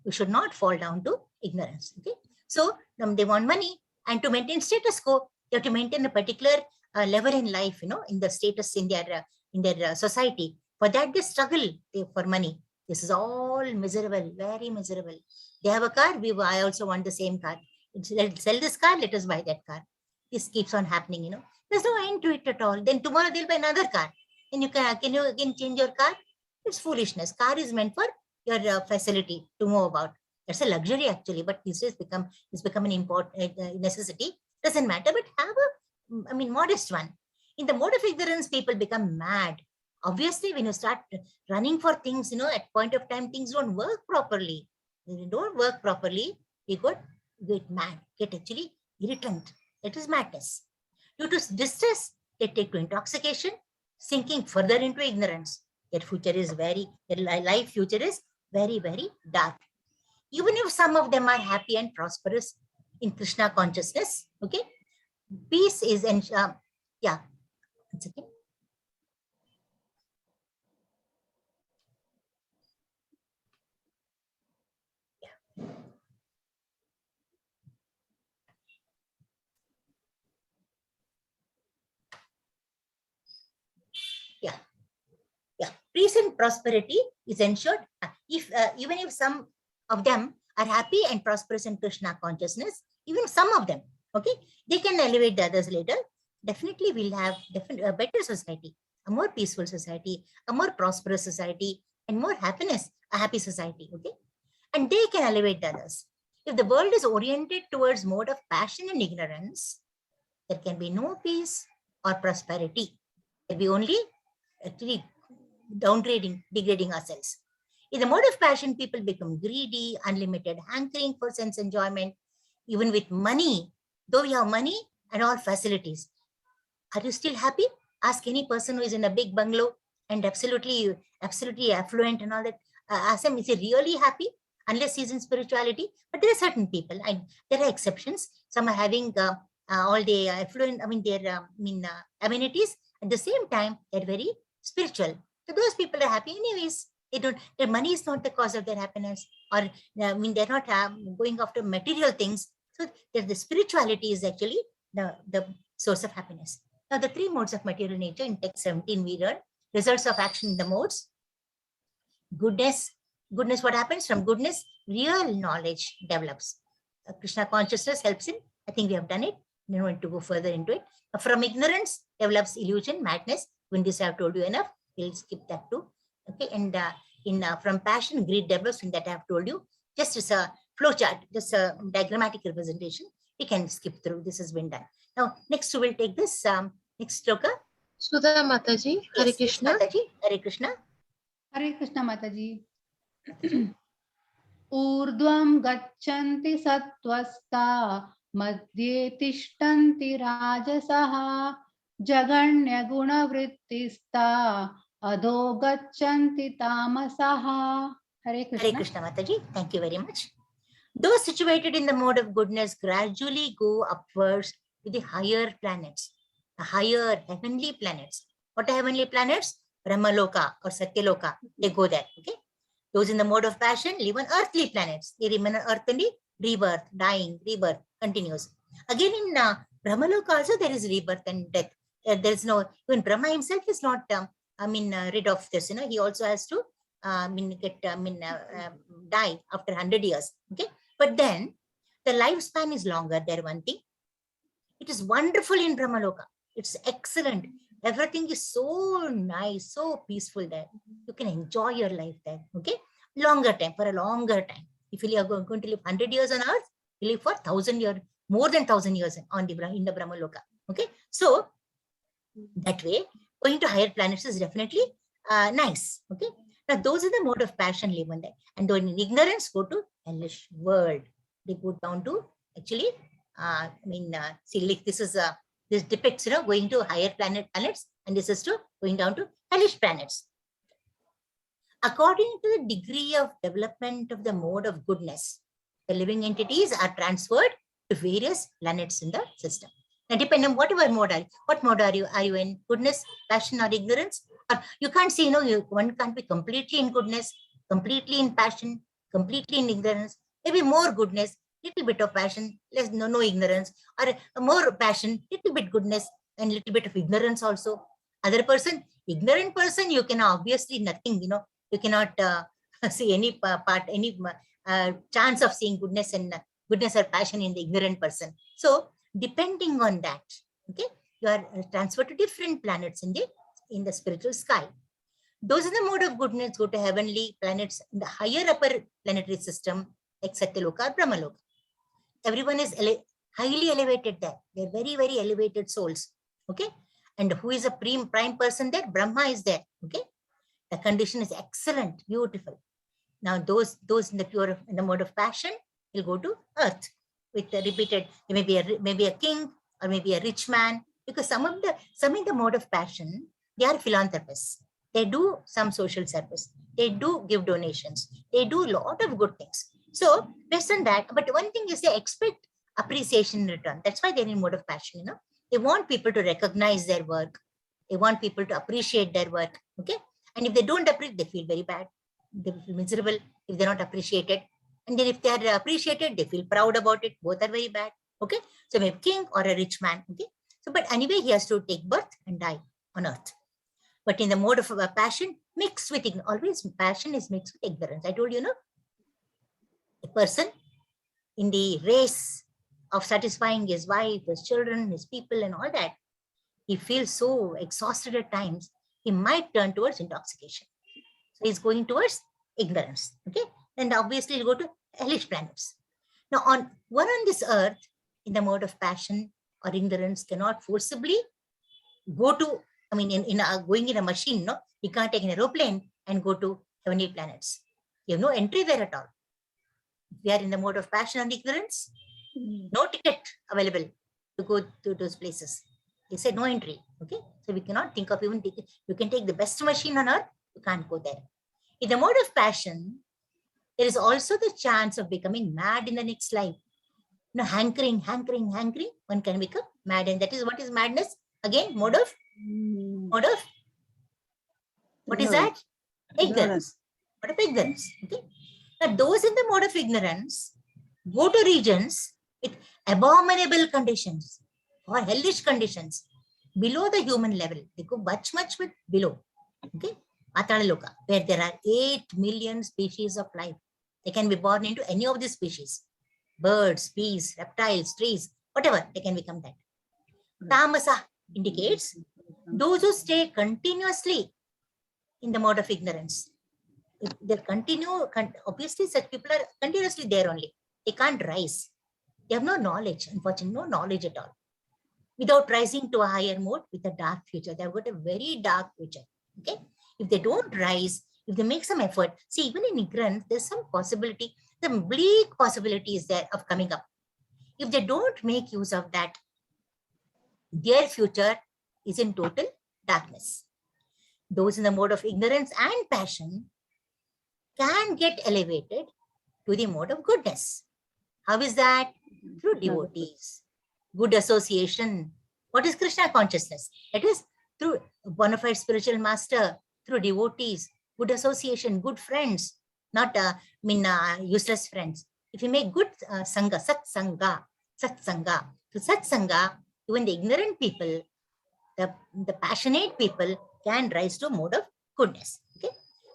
We should not fall down to ignorance. Okay. So they want money, and to maintain status quo, you have to maintain a particular level in life, in the status in their society. For that, they struggle for money. This is all miserable, very miserable. They have a car, I also want the same car. Let's sell this car, let us buy that car. This keeps on happening, There's no end to it at all. Then tomorrow they'll buy another car. And can you again change your car? It's foolishness. Car is meant for your facility to move about. That's a luxury actually, but this has become an important necessity. Doesn't matter, but have a modest one. In the mode of ignorance, people become mad. Obviously, when you start running for things, at point of time, things don't work properly. When they don't work properly, you get mad, get actually irritant. That is madness. Due to distress, they take to intoxication, sinking further into ignorance. Their life future is very, very dark. Even if some of them are happy and prosperous in Krishna consciousness, okay, peace is, yeah, one second. Peace and prosperity is ensured even if some of them are happy and prosperous in Krishna consciousness, even some of them, okay, they can elevate the others later. Definitely we'll have a better society, a more peaceful society, a more prosperous society, and more happiness, a happy society, okay? And they can elevate the others. If the world is oriented towards mode of passion and ignorance, there can be no peace or prosperity. There will be only actually degrading ourselves. In the mode of passion, people become greedy, unlimited hankering for sense enjoyment, even with money. Though we have money and all facilities, Are you still happy? Ask any person who is in a big bungalow and absolutely affluent and all that. Ask him, is he really happy? Unless he's in spirituality. But there are certain people, and there are exceptions. Some are having all the affluent, their amenities. At the same time, they're very spiritual. So those people are happy anyways. Their money is not the cause of their happiness, or they're not going after material things. So the spirituality is actually the source of happiness. Now, the three modes of material nature in text 17 we learn results of action in the modes. Goodness, what happens? From goodness, real knowledge develops. Krishna consciousness helps in. I think we have done it. I don't want to go further into it. From ignorance develops illusion, madness. When this I have told you enough, we'll skip that too. Okay, and from passion, greed develops. When that I have told you, just as a flow chart, just a diagrammatic representation, we can skip through. This has been done. Now, next we will take this next sloka. Sudha Mataji, Hare Yes, Krishna. Mataji, Hare Krishna. Hare Krishna Mataji. Urdhvam gachanti sattvasta madhye tishtanti rajasaha jaganya guna vrittista adho gachanti tamasaha. Hare Krishna. Hare Krishna Mataji, thank you very much. Those situated in the mode of goodness gradually go upwards to the higher planets, the higher heavenly planets. What are heavenly planets? Brahmaloka or Satyaloka, they go there. Okay. Those in the mode of passion live on earthly planets. They remain on earth only, rebirth, dying, rebirth continues. Again in Brahmaloka also there is rebirth and death. There is no, even Brahma himself is not, rid of this. He also has to die after 100 years. Okay. But then the lifespan is longer there, one thing. It is wonderful in Brahmaloka. It's excellent. Everything is so nice, so peaceful there. You can enjoy your life there. Okay. Longer time, for a longer time. If you are going to live 100 years on earth, you live for 1,000 years, more than 1,000 years in the Brahmaloka. Okay. So that way, going to higher planets is definitely nice. Okay. Now, those in the mode of passion live on that. And those in ignorance go to hellish world. They go down to actually, see, like this depicts, going to higher planets, and this is to going down to hellish planets. According to the degree of development of the mode of goodness, the living entities are transferred to various planets in the system. Now, depending on whatever mode are you, what mode are you in? Goodness, passion, or ignorance? Or you can't say, one can't be completely in goodness, completely in passion, completely in ignorance. Maybe more goodness, little bit of passion, less no ignorance, or more passion, little bit goodness, and little bit of ignorance also. Other person, ignorant person, you can obviously nothing, you cannot see any any chance of seeing goodness or passion in the ignorant person. So depending on that, okay, you are transferred to different planets in the spiritual sky. Those in the mode of goodness go to heavenly planets in the higher upper planetary system, like Satyaloka or Brahmaloka. Everyone is highly elevated there. They're very, very elevated souls. Okay. And who is a prime person there? Brahma is there. Okay. The condition is excellent, beautiful. Now, those in the mode of passion will go to earth with the repeated, maybe a king or maybe a rich man, because some in the mode of passion, they are philanthropists. They do some social service. They do give donations. They do a lot of good things. So based on that, but one thing is they expect appreciation in return. That's why they're in mode of passion. They want people to recognize their work. They want people to appreciate their work. Okay. And if they don't appreciate, they feel very bad. They feel miserable if they're not appreciated. And then if they are appreciated, they feel proud about it. Both are very bad. Okay. So maybe king or a rich man. Okay. So, but anyway, he has to take birth and die on earth. But in the mode of passion, mixed with ignorance. Always passion is mixed with ignorance. I told you, a person in the race of satisfying his wife, his children, his people, and all that, he feels so exhausted at times, he might turn towards intoxication. So he's going towards ignorance. Okay. And obviously he'll go to hellish planets. Now, one on this earth, in the mode of passion or ignorance, cannot forcibly go to, going in a machine, you can't take an aeroplane and go to heavenly planets. You have no entry there at all. We are in the mode of passion and ignorance, no ticket available to go to those places. They said no entry. Okay, so we cannot think of even taking. You can take the best machine on earth, you can't go there. In the mode of passion, there is also the chance of becoming mad in the next life. Hankering, one can become mad, and that is what is madness. Again, mode of what is that? Ignorance. Mode of ignorance. Okay. Now, those in the mode of ignorance go to regions with abominable conditions or hellish conditions below the human level. They go much below. Okay. Atala Loka, where there are 8 million species of life. They can be born into any of these species. Birds, bees, reptiles, trees, whatever, they can become that. Tamasa indicates those who stay continuously in the mode of ignorance. If they continue, obviously such people are continuously there only. They can't rise. They have no knowledge, unfortunately, no knowledge at all. Without rising to a higher mode with a dark future. They've got a very dark future. Okay. If they don't rise, if they make some effort, see, even in ignorance, there's some possibility, some bleak possibilities there of coming up. If they don't make use of that, their future is in total darkness. Those in the mode of ignorance and passion can get elevated to the mode of goodness. How is that? Through devotees, good association. What is Krishna consciousness? That is through bona fide spiritual master, through devotees, good association, good friends, not useless friends. If you make good sangha, satsanga, through satsanga, even the ignorant people, the passionate people can rise to a mode of goodness. Okay.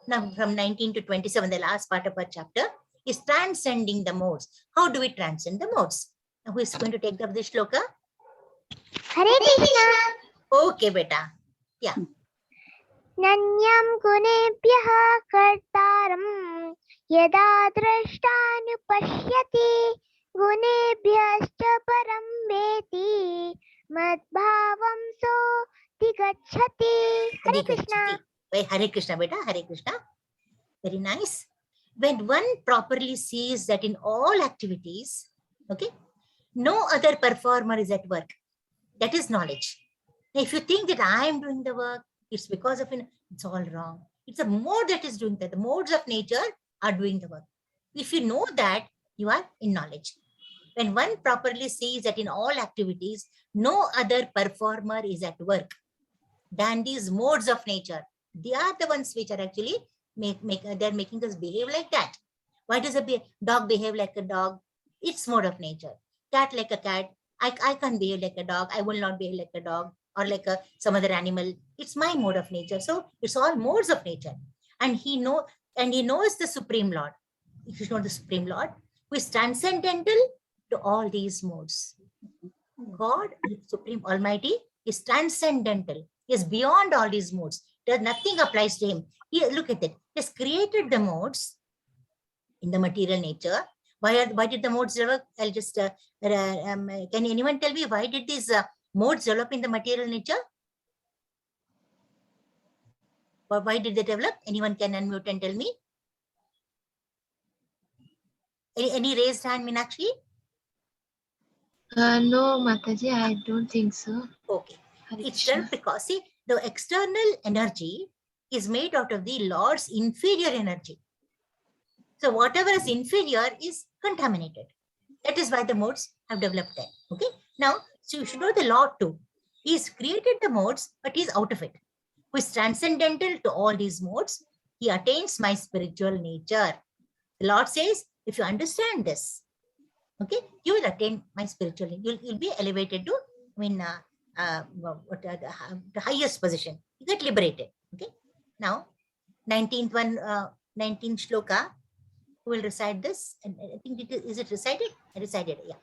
Now from 19 to 27, the last part of our chapter is transcending the modes. How do we transcend the modes? Now who is going to take up this shloka? Hare Krishna. Okay, beta. Yeah. Nanyam gunebhyah kartaram yada drashtanupashyati gunebhyascha param veti madbhavam so digacchati. Hare Krishna. Hare Krishna, beta. Hare Krishna. Very nice. When one properly sees that in all activities, okay, no other performer is at work. That is knowledge. Now, if you think that I am doing the work, it's because of it's all wrong. It's a mode that is doing that. The modes of nature are doing the work. If you know that, you are in knowledge. When one properly sees that in all activities, no other performer is at work than these modes of nature. They are the ones which are actually they're making us behave like that. Why does a dog behave like a dog? It's mode of nature. Cat like a cat. I can't behave like a dog. I will not behave like a dog or like some other animal. It's my mode of nature. So it's all modes of nature. And he knows the Supreme Lord. If you know the Supreme Lord, who is transcendental to all these modes. God, Supreme Almighty, is transcendental. He is beyond all these modes. There's nothing applies to him. Here, look at it. He has created the modes in the material nature. Why did the modes develop? I'll just, can anyone tell me why did these modes develop in the material nature? Or why did they develop? Anyone can unmute and tell me? Any raised hand, Meenakshi? No, Mataji, I don't think so. Okay. It's just because, see, the external energy is made out of the Lord's inferior energy. So whatever is inferior is contaminated. That is why the modes have developed there. Okay. Now, so you should know the Lord too. He's created the modes, but he's out of it. Who is transcendental to all these modes, he attains my spiritual nature. The Lord says, if you understand this, okay, you will attain my spiritual nature. You'll be elevated to, the highest position. You get liberated. Okay. Now, 19th shloka. Who will recite this? And I think is it recited? I recited, yeah.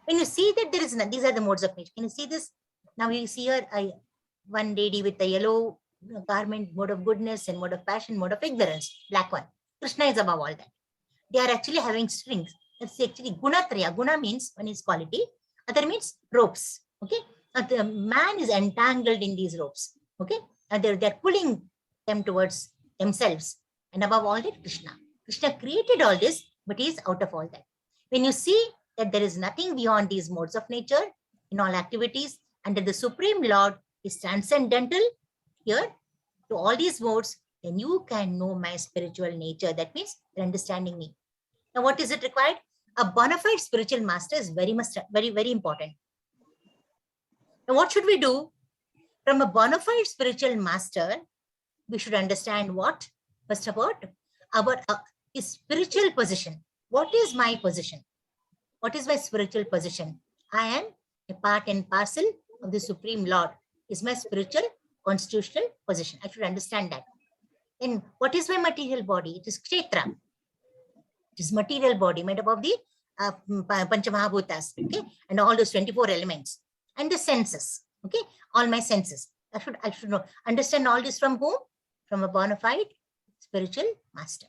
When you see that there is none, these are the modes of nature. Can you see this? Now you see here one lady with a yellow garment, mode of goodness, and mode of passion, mode of ignorance, black one. Krishna is above all that. They are actually having strings. That's actually gunatraya. Guna means one is quality, other means ropes. Okay. The man is entangled in these ropes. Okay. And they're pulling them towards themselves. And above all that, Krishna. Krishna created all this, but he is out of all that. When you see that there is nothing beyond these modes of nature in all activities, and that the Supreme Lord is transcendental here to all these modes, then you can know my spiritual nature. That means you're understanding me. Now, what is it required? A bona fide spiritual master is very important. Now, what should we do? From a bona fide spiritual master, we should understand what? First of all, our his spiritual position. What is my position? What is my spiritual position? I am a part and parcel of the Supreme Lord. Is my spiritual constitutional position. I should understand that. And what is my material body? It is Kshetra. It is material body made up of the Panchamahabhutas, okay, and all those 24 elements and the senses, okay, all my senses. I should know, understand all this from whom? From a bona fide spiritual master.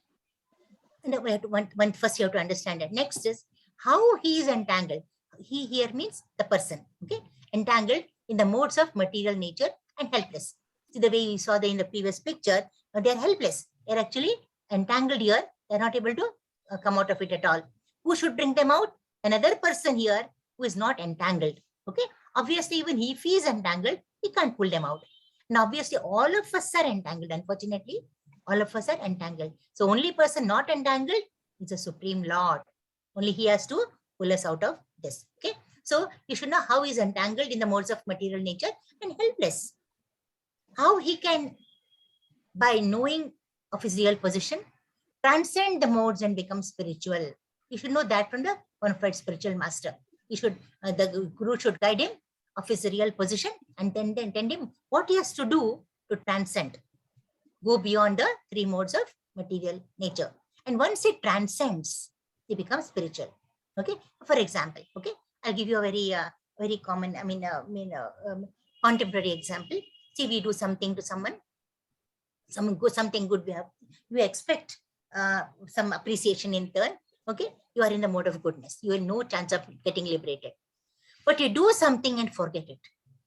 And we have to, first you have to understand that. Next is how he is entangled. He here means the person, okay, entangled in the modes of material nature and helpless. See the way we saw in the previous picture, they are helpless. They are actually entangled here. They are not able to come out of it at all. Who should bring them out? Another person here who is not entangled. Okay. Obviously, even if he is entangled, he can't pull them out. And obviously, all of us are entangled. Unfortunately, all of us are entangled. So only person not entangled is the Supreme Lord. Only he has to pull us out of this. Okay. So you should know how he is entangled in the modes of material nature and helpless. How he can, by knowing of his real position, transcend the modes and become spiritual. You should know that from the bona fide spiritual master. He should, the guru should guide him of his real position and then tell him what he has to do to transcend, go beyond the three modes of material nature. And once it transcends, he becomes spiritual. Okay. For example, okay, I'll give you a very common, contemporary example. See, we do something to someone, something good we have, you expect some appreciation in turn. Okay, you are in the mode of goodness. You have no chance of getting liberated. But you do something and forget it.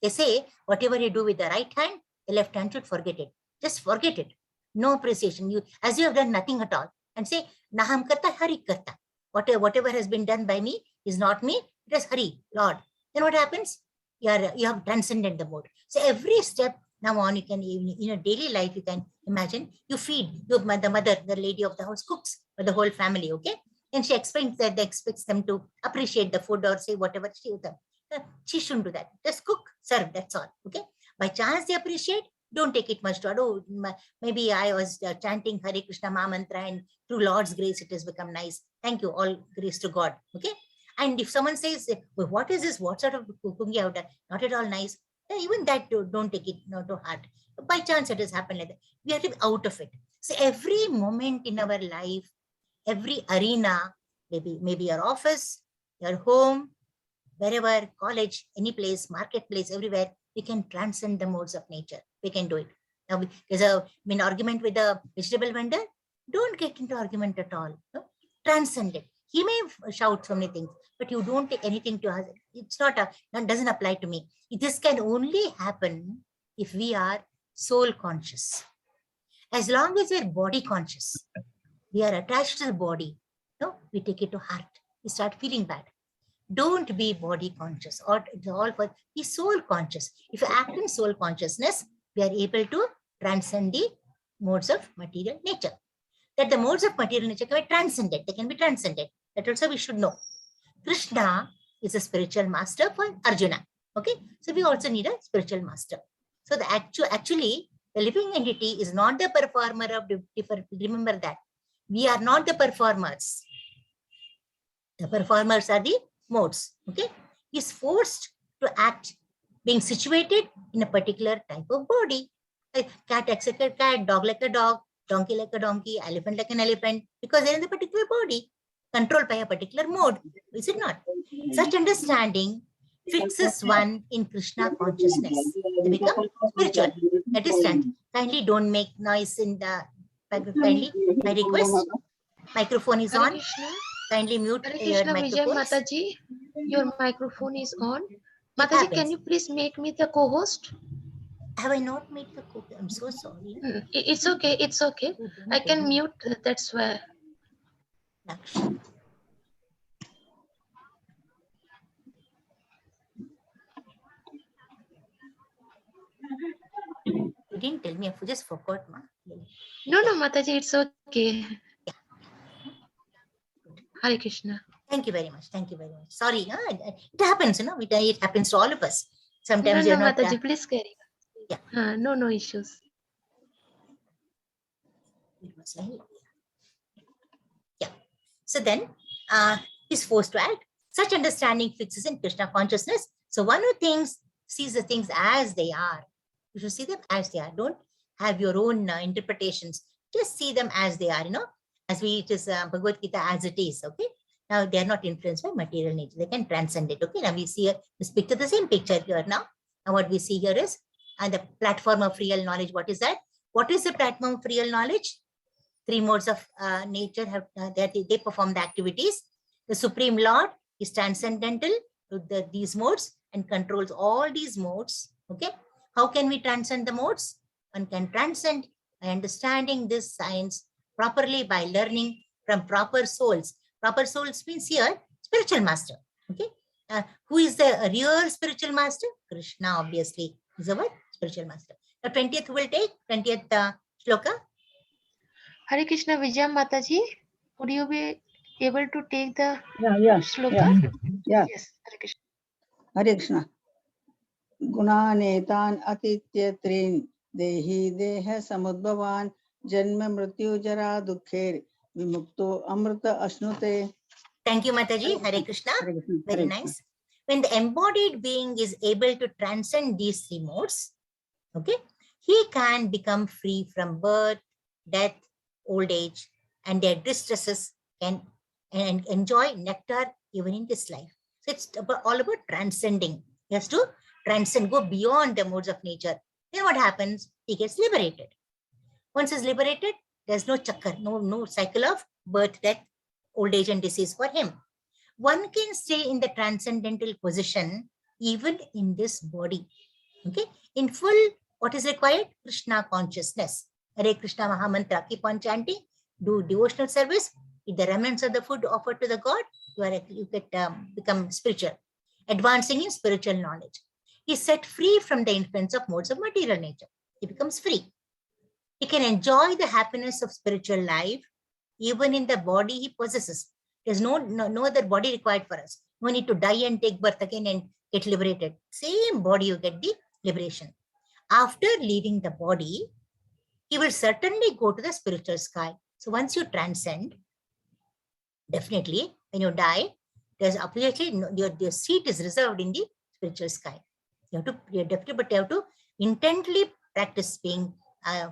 They say, whatever you do with the right hand, the left hand should forget it. Just forget it. No appreciation. You, as you have done nothing at all. And say, Naham karta, Hari karta. Whatever has been done by me is not me. It is Hari, Lord. Then what happens? You have transcended the mode. So every step now on, you can, in your daily life, you can imagine, you feed, the mother, the lady of the house cooks for the whole family, okay? And she expects them to appreciate the food or say whatever she would. She shouldn't do that. Just cook, serve, that's all, okay? By chance they appreciate, don't take it much to heart. Oh, maybe I was chanting Hare Krishna Maha Mantra and through Lord's grace it has become nice. Thank you, all grace to God, okay? And if someone says, well, what is this? What sort of cooking you have done? Not at all nice. Even that don't take it to heart. By chance it has happened like that. We have to be out of it. So every moment in our life, every arena, maybe your office, your home, wherever, college, any place, marketplace, everywhere, we can transcend the modes of nature. We can do it. Now, there's an argument with a vegetable vendor. Don't get into argument at all. No? Transcend it. He may shout so many things, but you don't take anything to us. It's not doesn't apply to me. This can only happen if we are soul conscious. As long as we're body conscious, we are attached to the body. No, we take it to heart. We start feeling bad. Don't be body conscious, or it's all for be soul conscious. If you act in soul consciousness, we are able to transcend the modes of material nature. That the modes of material nature can be transcended. They can be transcended. That also we should know. Krishna is a spiritual master for Arjuna. Okay, so we also need a spiritual master. So the actually the living entity is not the performer of different. Remember that we are not the performers. The performers are the modes. Okay, is forced to act, being situated in a particular type of body. Like cat acts like a cat, dog like a dog, donkey like a donkey, elephant like an elephant, because they're in the particular body, controlled by a particular mode. Is it not? Such understanding fixes one in Krishna consciousness. They become spiritual. That is strength. Kindly don't make noise in the kindly. My request. Microphone is Hare on. Krishna. Kindly mute Hare your Krishna, Vijay microphone. Mataji. Your microphone is on. Mataji, can you please make me the co-host? Have I not made the cook? I'm so sorry. It's okay. It's okay. I can mute. That's why. Lakshmi. You didn't tell me. I just forgot, ma. No, no, Mataji, it's okay. Hare Krishna. Thank you very much. Thank you very much. Sorry, it happens, it happens to all of us. Sometimes No, you're no, not. Mataji, please carry. Yeah. No, no issues. It was yeah. So then, he's forced to act. Such understanding fixes in Krishna consciousness. So one who sees the things as they are. You should see them as they are. Don't have your own interpretations. Just see them as they are. As it is Bhagavad Gita as it is. Okay. Now they are not influenced by material nature. They can transcend it. Okay. Now we see this picture, the same picture here now. And what we see here is the platform of real knowledge. What is that? What is the platform of real knowledge? Three modes of nature have they perform the activities. The Supreme Lord is transcendental to these modes and controls all these modes. Okay. How can we transcend the modes? One can transcend by understanding this science properly by learning from proper souls. Proper souls means here spiritual master. Okay. Who is the real spiritual master? Krishna, obviously, is our spiritual master. The 20th will take 20th shloka. Hare Krishna, Vijaya Mataji, would you be able to take the Yeah. shloka? Yeah. Yes, Hare Krishna. Hare Krishna. गुणानेतान् अतीत्य त्रीन् देहि देह समुद्भवान् जन्म मृत्यु जरा दुःखेर विमुक्तो अमृत अश्नुते. Thank you, Mataji. Hare Krishna. Very nice. When the embodied being is able to transcend these three modes, okay, he can become free from birth, death, old age, and their distresses, and enjoy nectar even in this life. So it's all about transcending. He has to transcend, go beyond the modes of nature. Then what happens? He gets liberated. Once he's liberated, there's no chakkar, no cycle of birth, death, old age, and disease for him. One can stay in the transcendental position even in this body. Okay, in full, what is required? Krishna consciousness. Hare Krishna Mahamantra. Keep on chanting. Do devotional service. Eat the remnants of the food offered to the God. You get become spiritual, advancing in spiritual knowledge. He is set free from the influence of modes of material nature. He becomes free. He can enjoy the happiness of spiritual life even in the body he possesses. There's no other body required for us. No need to die and take birth again and get liberated. Same body, you get the liberation. After leaving the body, he will certainly go to the spiritual sky. So once you transcend, definitely when you die, there's obviously your seat is reserved in the spiritual sky. You have to intently practice being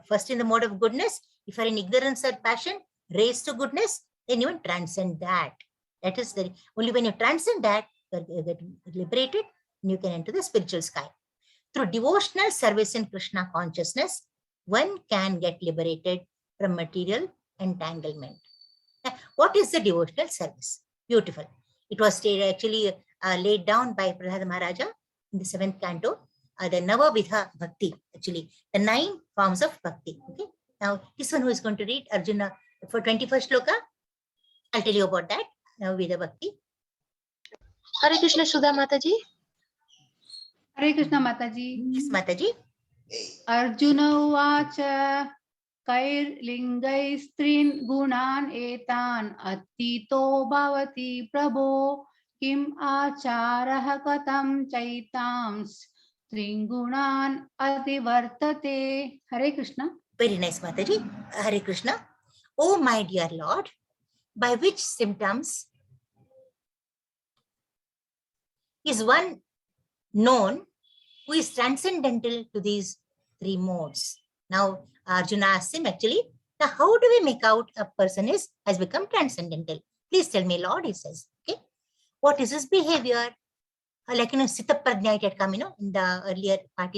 first in the mode of goodness. If you are in ignorance or passion, raise to goodness, then you will transcend that. That is only when you transcend that, you get liberated, and you can enter the spiritual sky. Through devotional service in Krishna consciousness, one can get liberated from material entanglement. What is the devotional service? Beautiful. It was actually laid down by Prahlada Maharaja in the 7th canto, the Navavidha Bhakti, actually, the 9 forms of Bhakti. Okay. Now, this one who is going to read Arjuna for 21st shloka, I'll tell you about that. Navavidha Bhakti. Hare Krishna, Sudha Mataji. Hare Krishna Mataji. Yes, Mataji. Arjuna uvacha kairlingaiस्त्रीन् गुणान् एतान् अतीतो भवति प्रभो किम् आचारः कथं चैतांस् त्रीन् गुणान् अतिवर्तते. Hare Krishna. Very nice, Mataji. Hare Krishna. Oh, my dear Lord, by which symptoms is one known who is transcendental to these 3 modes? Now, Arjuna asks him actually, now how do we make out a person has become transcendental? Please tell me, Lord, he says. Okay. What is his behavior? Like, Sita Prajna, it had come, in the earlier part,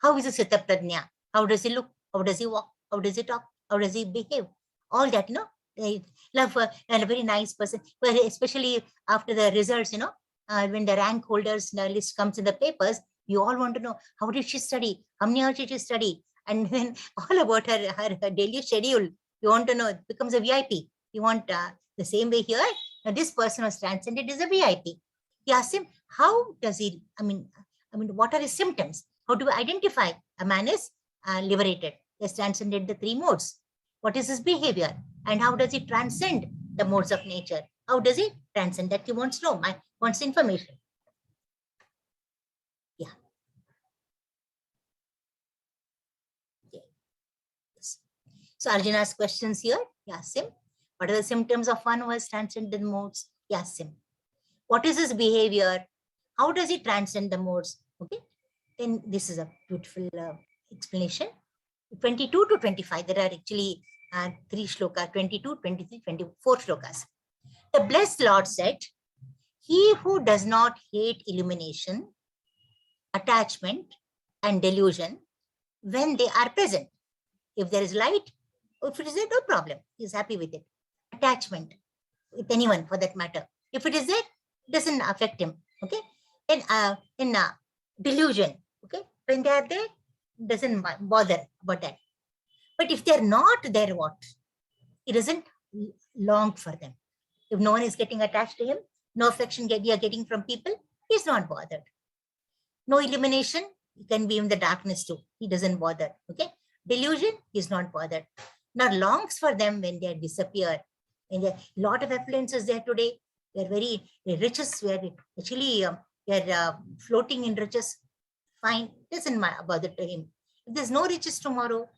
how is a Sita Prajna? How does he look? How does he walk? How does he talk? How does he behave? All that, they love and a very nice person, but especially after the results, when the rank holders list comes in the papers, you all want to know, how did she study? How many hours did she study? And then all about her daily schedule, you want to know, it becomes a VIP. You want the same way here. Now, this person was transcended as a VIP. He asked him, how does he, what are his symptoms? How do we identify a man is liberated. He has transcended the three modes. What is his behavior? And how does he transcend the modes of nature? How does he transcend? That he wants to know, wants information. Yeah. Okay. Yes. So Arjuna's questions here, he asks him, what are the symptoms of one who has transcended the modes? He asks him. What is his behavior? How does he transcend the modes? Okay. Then this is a beautiful explanation. 22 to 25, there are actually 3 shlokas, 22, 23, 24 shlokas. The blessed Lord said, he who does not hate illumination, attachment, and delusion when they are present. If there is light, if it is there, no problem. He is happy with it. Attachment with anyone for that matter. If it is there, it doesn't affect him. Okay. In delusion, okay, when they are there, doesn't bother about that. But if they're not there, what? It doesn't long for them. If no one is getting attached to him, no affection we are getting from people, he's not bothered. No illumination, he can be in the darkness too. He doesn't bother. Okay. Delusion, he's not bothered. Not longs for them when they disappear. And a lot of affluences there today. They're very riches. We are actually floating in riches. Fine, doesn't bother to him. If there's no riches tomorrow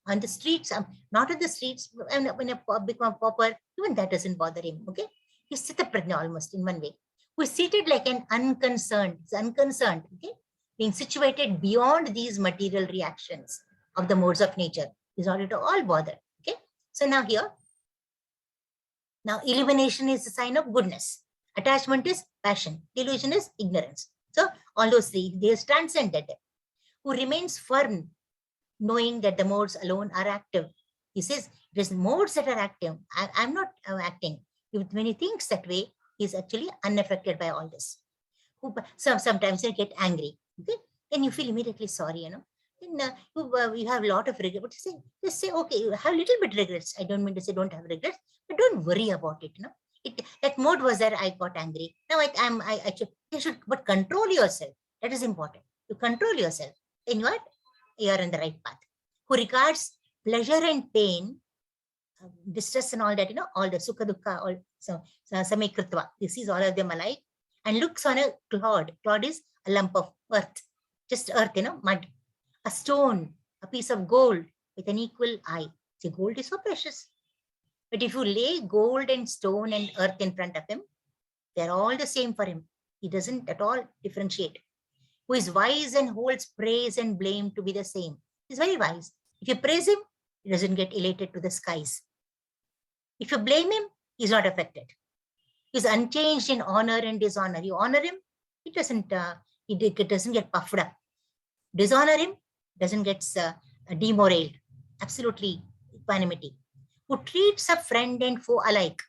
on the streets, not on the streets, when a become a pauper, even that doesn't bother him. Okay, he's Sthita almost in one way. Who is seated like an unconcerned. He's unconcerned. Okay, being situated beyond these material reactions of the modes of nature. He's not at all bothered. Okay, so now here. Now, illumination is a sign of goodness. Attachment is passion. Delusion is ignorance. So, all those three, they have transcended it. Who remains firm, knowing that the modes alone are active. He says, there's modes that are active. I'm not acting. When he thinks that way, he's actually unaffected by all this. Sometimes you get angry. Okay? Then you feel immediately sorry, you know. Then you have a lot of regret. But just say, okay, you have a little bit regrets. I don't mean to say don't have regrets, but don't worry about it. You know, that mode was there. I got angry. Now you should, but control yourself. That is important. You control yourself. Then you are on the right path. Who regards pleasure and pain, distress and all that, you know, all the sukha dukkha, all samekritva. He sees all of them alike and looks on a clod. Clod is a lump of earth, just earth, you know, mud. A stone, a piece of gold with an equal eye. See, gold is so precious. But if you lay gold and stone and earth in front of him, they're all the same for him. He doesn't at all differentiate. Who is wise and holds praise and blame to be the same. He's very wise. If you praise him, he doesn't get elated to the skies. If you blame him, he's not affected. He's unchanged in honor and dishonor. You honor him, it doesn't get puffed up. Dishonor him, doesn't get demoralized. Absolutely equanimity. Who treats a friend and foe alike.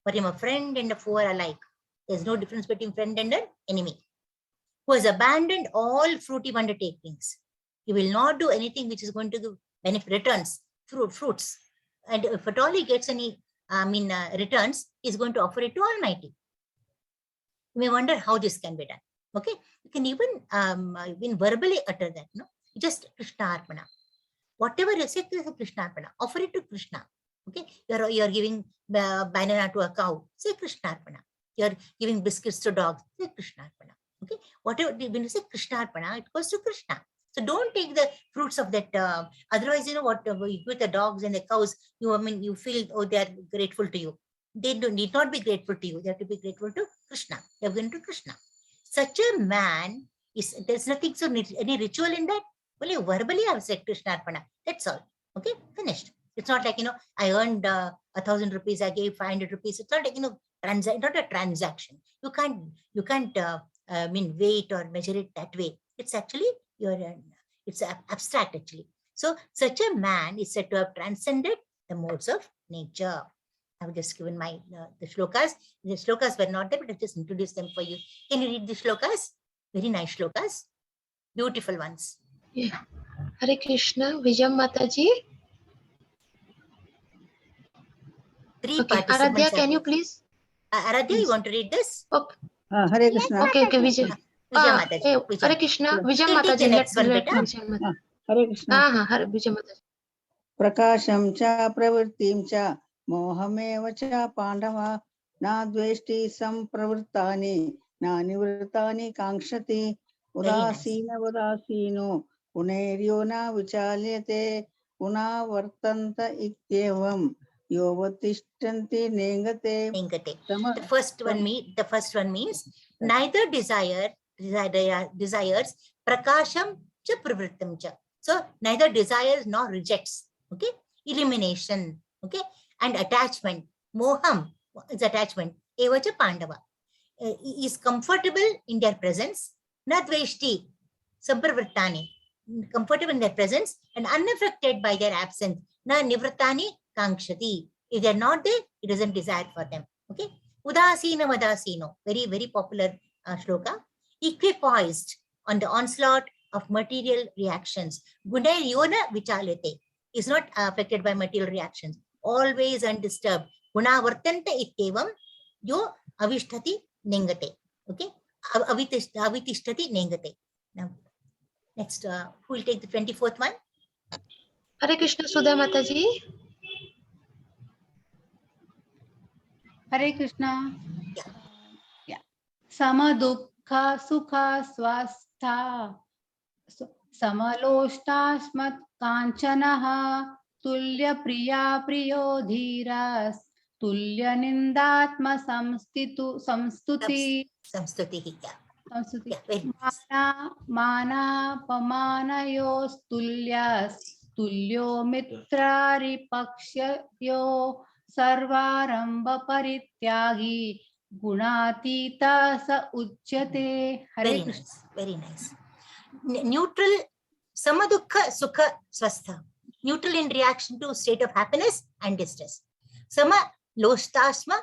For him, a friend and a foe are alike. There's no difference between friend and an enemy. Who has abandoned all fruitive undertakings. He will not do anything which is going to give benefit, returns, fruits. And if at all he gets any, returns, he's going to offer it to Almighty. You may wonder how this can be done. Okay, you can even verbally utter that. No, just Krishna Arpana. Whatever you say, Krishna Arpana. Offer it to Krishna. Okay, you're giving banana to a cow. Say Krishna Arpana. You're giving biscuits to dogs. Say Krishna Arpana. Okay, whatever when you say Krishna Arpana, it goes to Krishna. So don't take the fruits of that. Otherwise, you know what? With the dogs and the cows, you feel, oh, they are grateful to you. They need not be grateful to you. They have to be grateful to Krishna. They have given to Krishna. Such a man is, there's nothing, so any ritual in that. Only verbally I have said Krishna Arpana. That's all. Okay, finished. It's not like, I earned 1,000 rupees, I gave 500 rupees. It's not like, not a transaction. You can't weight or measure it that way. It's actually, it's abstract actually. So such a man is said to have transcended the modes of nature. I've just given my the shlokas. The shlokas were not there, but I've just introduced them for you. Can you read the shlokas? Very nice shlokas. Beautiful ones. Yeah. Hare Krishna, Vijay Mataji. Three Okay, participants. Aradhya, can you please? Aradhya, you want to read this? Okay, Hare Krishna. okay, Vijay. Vijay Mataji. Hare Krishna, Vijay Take the Mataji. next one, Let beta. Vijay Mataji. हरे कृष्ण हाँ हाँ हरे विजय माता जी। प्रकाशं च प्रवृत्तिं च मोहमेव च पाण्डव न द्वेष्टि सम्प्रवृत्तानि न निवृत्तानि काङ्क्षति उदासीनो गुणैर्यो न विचाल्यते गुणा वर्तन्त इत्येवं योऽवतिष्ठन्ति नेङ्गते Nengate. तम The first one means neither desires prakasham cha pravrittam cha. So neither desires nor rejects. Okay, elimination. Okay, and attachment. Moham is attachment. Eva cha Pandava is comfortable in their presence. Na dveshti sampravrttani, comfortable in their presence and unaffected by their absence. Na nivrittani kankshati. If they are not there, it doesn't desire for them. Okay. Udasina vadasino, very, very popular shloka. Equipoised on the onslaught of material reactions. Gunai yona vichalate is not affected by material reactions. Always undisturbed. Guna vartanta ittevam yo avishtati nengate. Okay. Avitishtati nengate. Now, next, who will take the 24th one? हरे कृष्ण सुधा माता जी। Hare Krishna. Yeah. Yeah. Samadukha sukha swastha समलोष्टास्मत् काञ्चनः तुल्य प्रिया प्रियो धीरस् तुल्य निन्दात्म संस्तुति Samstutihi. Yeah. संस्तुति Yeah. Very nice. मानापमानयोस्तुल्यस् तुल्यो मित्रारिपक्ष्यो सर्वारंभ परित्यागी गुणातीता स उच्यते। हरे Very Krishna. nice. Very nice. Neutral, samadukha sukha swastha. Neutral in reaction to state of happiness and distress. Sama lostasma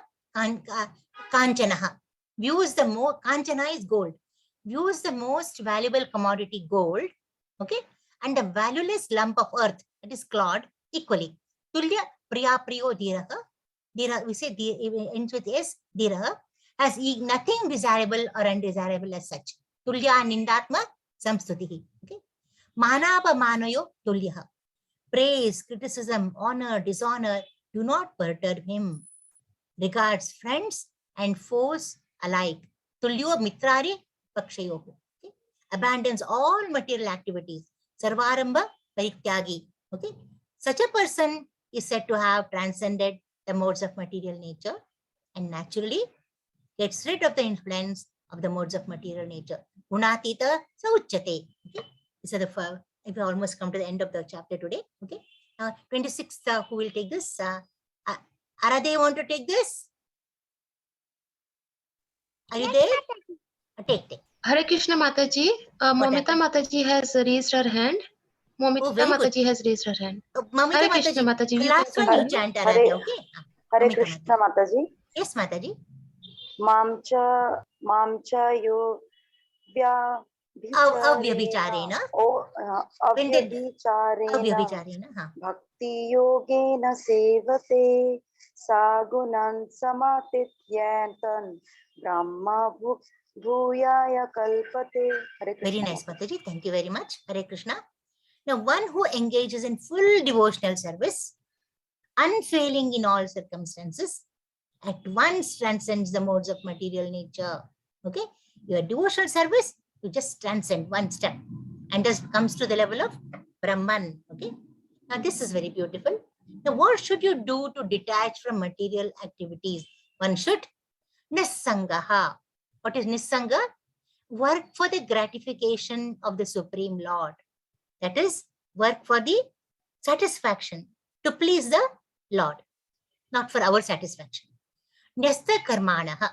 kanchanaha. Views the more, kanchana is gold. Views the most valuable commodity gold, okay, and the valueless lump of earth, that is clod, equally. Tulya priya priyo dhiraha. Dhira, we say ends with S, dhiraha, has nothing desirable or undesirable as such. Tulya nindatma samstutihi. Okay. Manapamanayo tulyaha. Praise, criticism, honor, dishonor do not perturb him. Regards friends and foes alike. Tulyo mitrari pakshayoho. Okay. Abandons all material activities. Sarvaramba parityagi. Okay. Such a person is said to have transcended the modes of material nature and naturally gets rid of the influence of the modes of material nature. Gunatita sauchyate. Okay. These are the if we almost come to the end of the chapter today. Okay. 26th, who will take this? Arade, want to take this? Are you there? Take. हरे कृष्ण माता जी। मोमिता माता जी has raised her hand. Momita very माता good. Ji has raised her hand. Mamita Hare Mataji, Krishna Mataji, you last can one you continue. chant Arade, okay? Hare Mamita Krishna माताजी। Yes, Mataji. मां च यो Avyabhicharena. अव्यभिचारेण हाँ. भक्ति योगेन सेवते सागुणं समातिथ्येतन् ब्रह्म भूयाय कल्पते। हरे Very Krishna. nice, Mataji. Thank you very much. Hare Krishna. Now, one who engages in full devotional service, unfailing in all circumstances, at once transcends the modes of material nature. Okay, your devotional service, you just transcend one step and just comes to the level of Brahman. Okay, now this is very beautiful. Now, what should you do to detach from material activities? One should Nissangaha. What is Nissanga? Work for the gratification of the Supreme Lord. That is, work for the satisfaction, to please the Lord, not for our satisfaction. Nyasta karmanaha.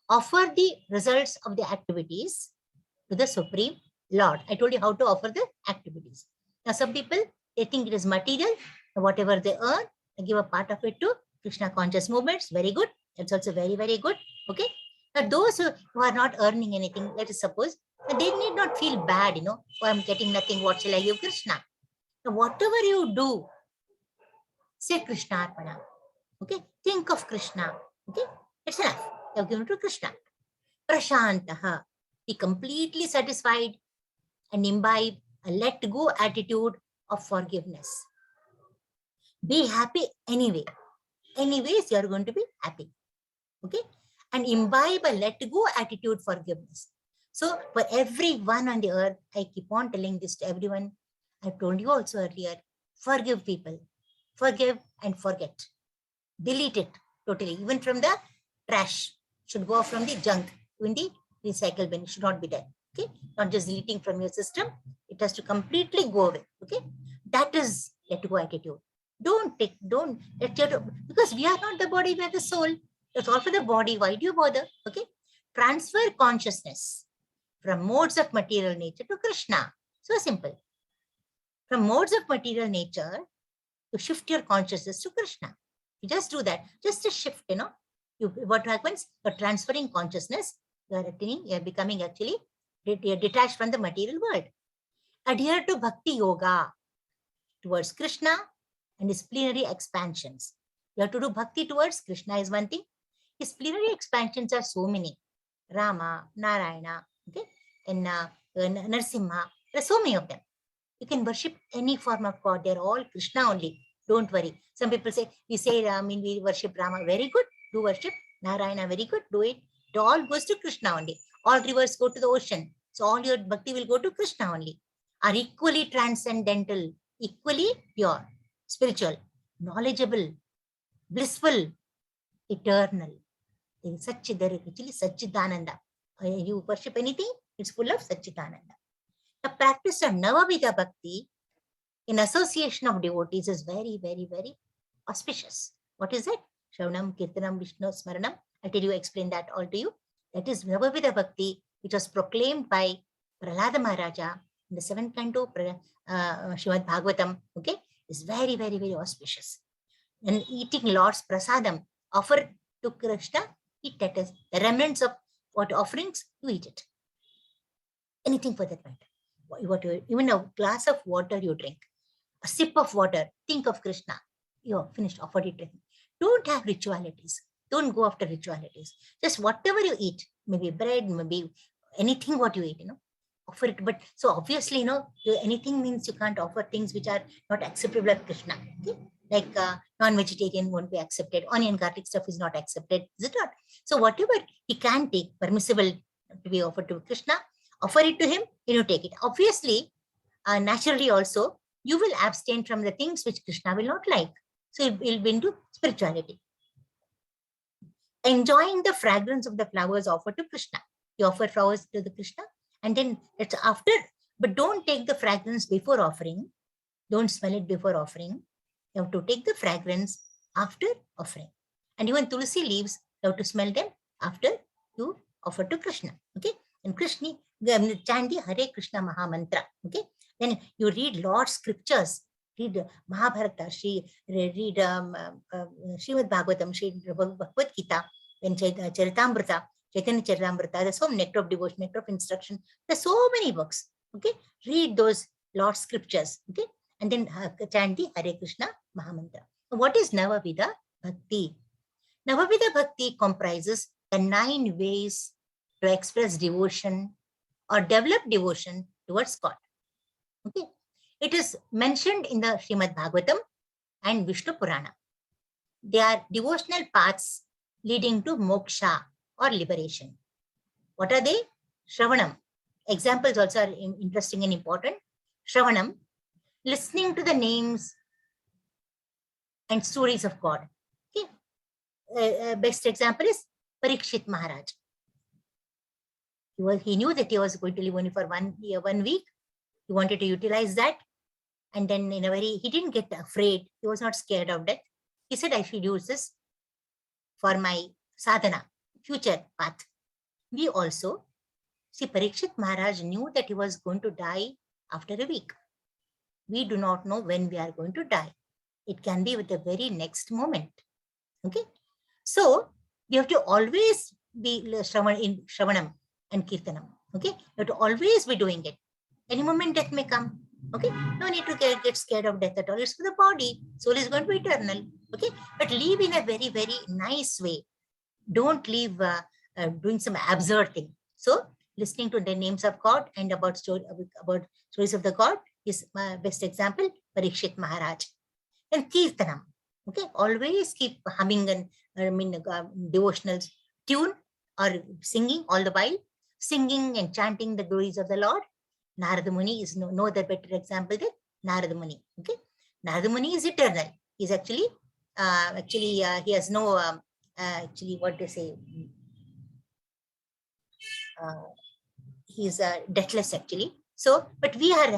Offer the results of the activities to the Supreme Lord. I told you how to offer the activities. Now, some people, they think it is material. Whatever they earn, they give a part of it to Krishna conscious movements. Very good. That's also very, very good. Okay. Now, those who are not earning anything, let us suppose, they need not feel bad, oh, I'm getting nothing. What shall I give Krishna? Now, whatever you do, say Krishna Arpana. Okay. Think of Krishna. Okay. It's enough. You have given to Krishna. Prashantaha. Be completely satisfied and imbibe a let go attitude of forgiveness. Be happy anyway. Anyways, you are going to be happy. Okay? And imbibe a let go attitude forgiveness. So for everyone on the earth, I keep on telling this to everyone. I told you also earlier, forgive people. Forgive and forget. Delete it totally. Even from the trash. Should go from the junk. Even the recycle bin should not be there. Okay? Not just deleting from your system. It has to completely go away. Okay? That is let go attitude. Don't let your, because we are not the body, we are the soul. It's all for the body. Why do you bother? Okay? Transfer consciousness from modes of material nature to Krishna. So simple. From modes of material nature to shift your consciousness to Krishna. You just do that. Just a shift, you know. What happens? You're transferring consciousness. You're becoming actually you're detached from the material world. Adhere to Bhakti Yoga towards Krishna and his plenary expansions. You have to do bhakti towards Krishna is one thing. His plenary expansions are so many. Rama, Narayana, okay, and Narsimha. There are so many of them. You can worship any form of God. They're all Krishna only. Don't worry. Some people say, we worship Rama. Very good. Do worship. Narayana, very good. Do it. It all goes to Krishna only. All rivers go to the ocean. So all your bhakti will go to Krishna only. Are equally transcendental, equally pure, spiritual, knowledgeable, blissful, eternal. Actually, Satchidananda. You worship anything, it's full of Satchidananda. The practice of Navavidha Bhakti in association of devotees is very, very, very auspicious. What is it? Shravanam, Kirtanam, Vishnu, Smaranam. I'll tell you, explain that all to you. That is Navavidha Bhakti, which was proclaimed by Prahlada Maharaja in the 7th canto, Srimad Bhagavatam. Okay, is very, very, very auspicious. And eating Lord's prasadam offered to Krishna, eat that is the remnants of what offerings, you eat it. Anything for that matter. Even a glass of water you drink, a sip of water, think of Krishna. You're finished, offered it to him. Don't have ritualities. Don't go after ritualities. Just whatever you eat, maybe bread, maybe anything what you eat, you know, offer it. But so obviously, you know, anything means you can't offer things which are not acceptable at Krishna. Okay? Like non-vegetarian won't be accepted. Onion garlic stuff is not accepted. Is it not? So whatever he can take, permissible to be offered to Krishna, offer it to him, you take it. Obviously, naturally also, you will abstain from the things which Krishna will not like. So it will be into spirituality. Enjoying the fragrance of the flowers offered to Krishna. You offer flowers to the Krishna, and then it's after, but don't take the fragrance before offering. Don't smell it before offering. You have to take the fragrance after offering. And even Tulsi leaves, you have to smell them after you offer to Krishna. Okay? And Krishna, chant the Hare Krishna Maha Mantra. Okay? Then you read Lord's scriptures. Read Mahabharata, read Srimad Bhagavatam, read Bhagavad Gita, then Charitamrita, Chaitanya Charitamrita. There's so nectar of devotion, nectar of instruction. There's so many books. Okay? Read those Lord's scriptures. Okay? And then chant the Hare Krishna Mahamantra. What is Navavidha Bhakti? Navavidha Bhakti comprises the 9 ways to express devotion or develop devotion towards God. Okay, it is mentioned in the Srimad Bhagavatam and Vishnu Purana. They are devotional paths leading to moksha or liberation. What are they? Shravanam. Examples also are interesting and important. Shravanam, listening to the names and stories of God. Okay. Best example is Parikshit Maharaj. He knew that he was going to live only for 1 year, 1 week. He wanted to utilize that. And then he didn't get afraid. He was not scared of death. He said, I should use this for my sadhana, future path. We also, see, Parikshit Maharaj knew that he was going to die after a week. We do not know when we are going to die. It can be with the very next moment. Okay. So you have to always be in Shravanam and Kirtanam. Okay. You have to always be doing it. Any moment death may come. Okay. No need to get scared of death at all. It's for the body. Soul is going to be eternal. Okay. But live in a very, very nice way. Don't live doing some absurd thing. So listening to the names of God and about stories of the God is my best example, Parikshit Maharaj. And Kirtanam, okay, always keep humming and devotional tune or singing all the while, singing and chanting the glories of the Lord. Narada Muni is no other better example than Narada Muni. Okay, Narada Muni is eternal. He's actually he has no actually what they say. He's deathless actually. So, but we are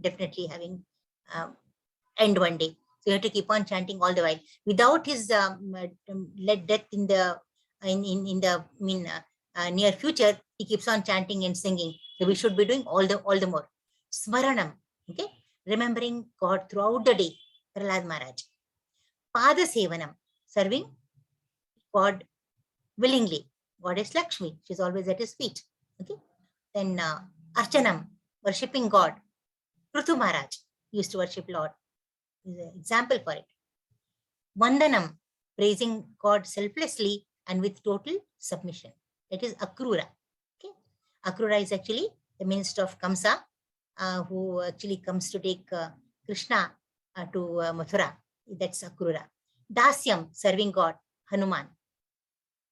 definitely having end one day. So you have to keep on chanting all the while. Without his let death in the near future, he keeps on chanting and singing. So we should be doing all the more. Smaranam, okay, remembering God throughout the day. Prahlad Maharaj. Pada Sevanam, serving God willingly. Goddess Lakshmi, she's always at his feet. Okay. Then Archanam, worshipping God. Prithu Maharaj used to worship Lord. Is an example for it. Vandanam, praising God selflessly and with total submission. That is Akrura. Okay. Akrura is actually the minister of Kamsa, who actually comes to take Krishna to Mathura. That's Akrura. Dasyam, serving God. Hanuman.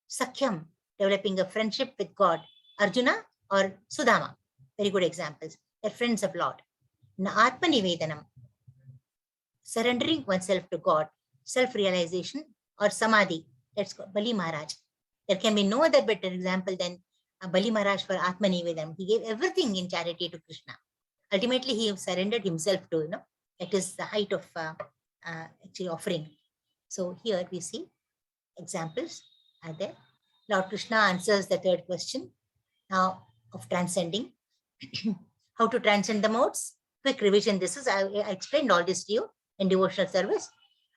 Sakhyam, developing a friendship with God. Arjuna or Sudama. Very good examples. They're friends of Lord. Atma Nivedanam, surrendering oneself to God, self-realization or samadhi. That's Bali Maharaj. There can be no other better example than Bali Maharaj for Atma Nivedanam. He gave everything in charity to Krishna. Ultimately, he surrendered himself to, that is the height of actually offering. So here we see examples are there. Lord Krishna answers the third question now of transcending. How to transcend the modes? Quick revision. This is, I explained all this to you in devotional service.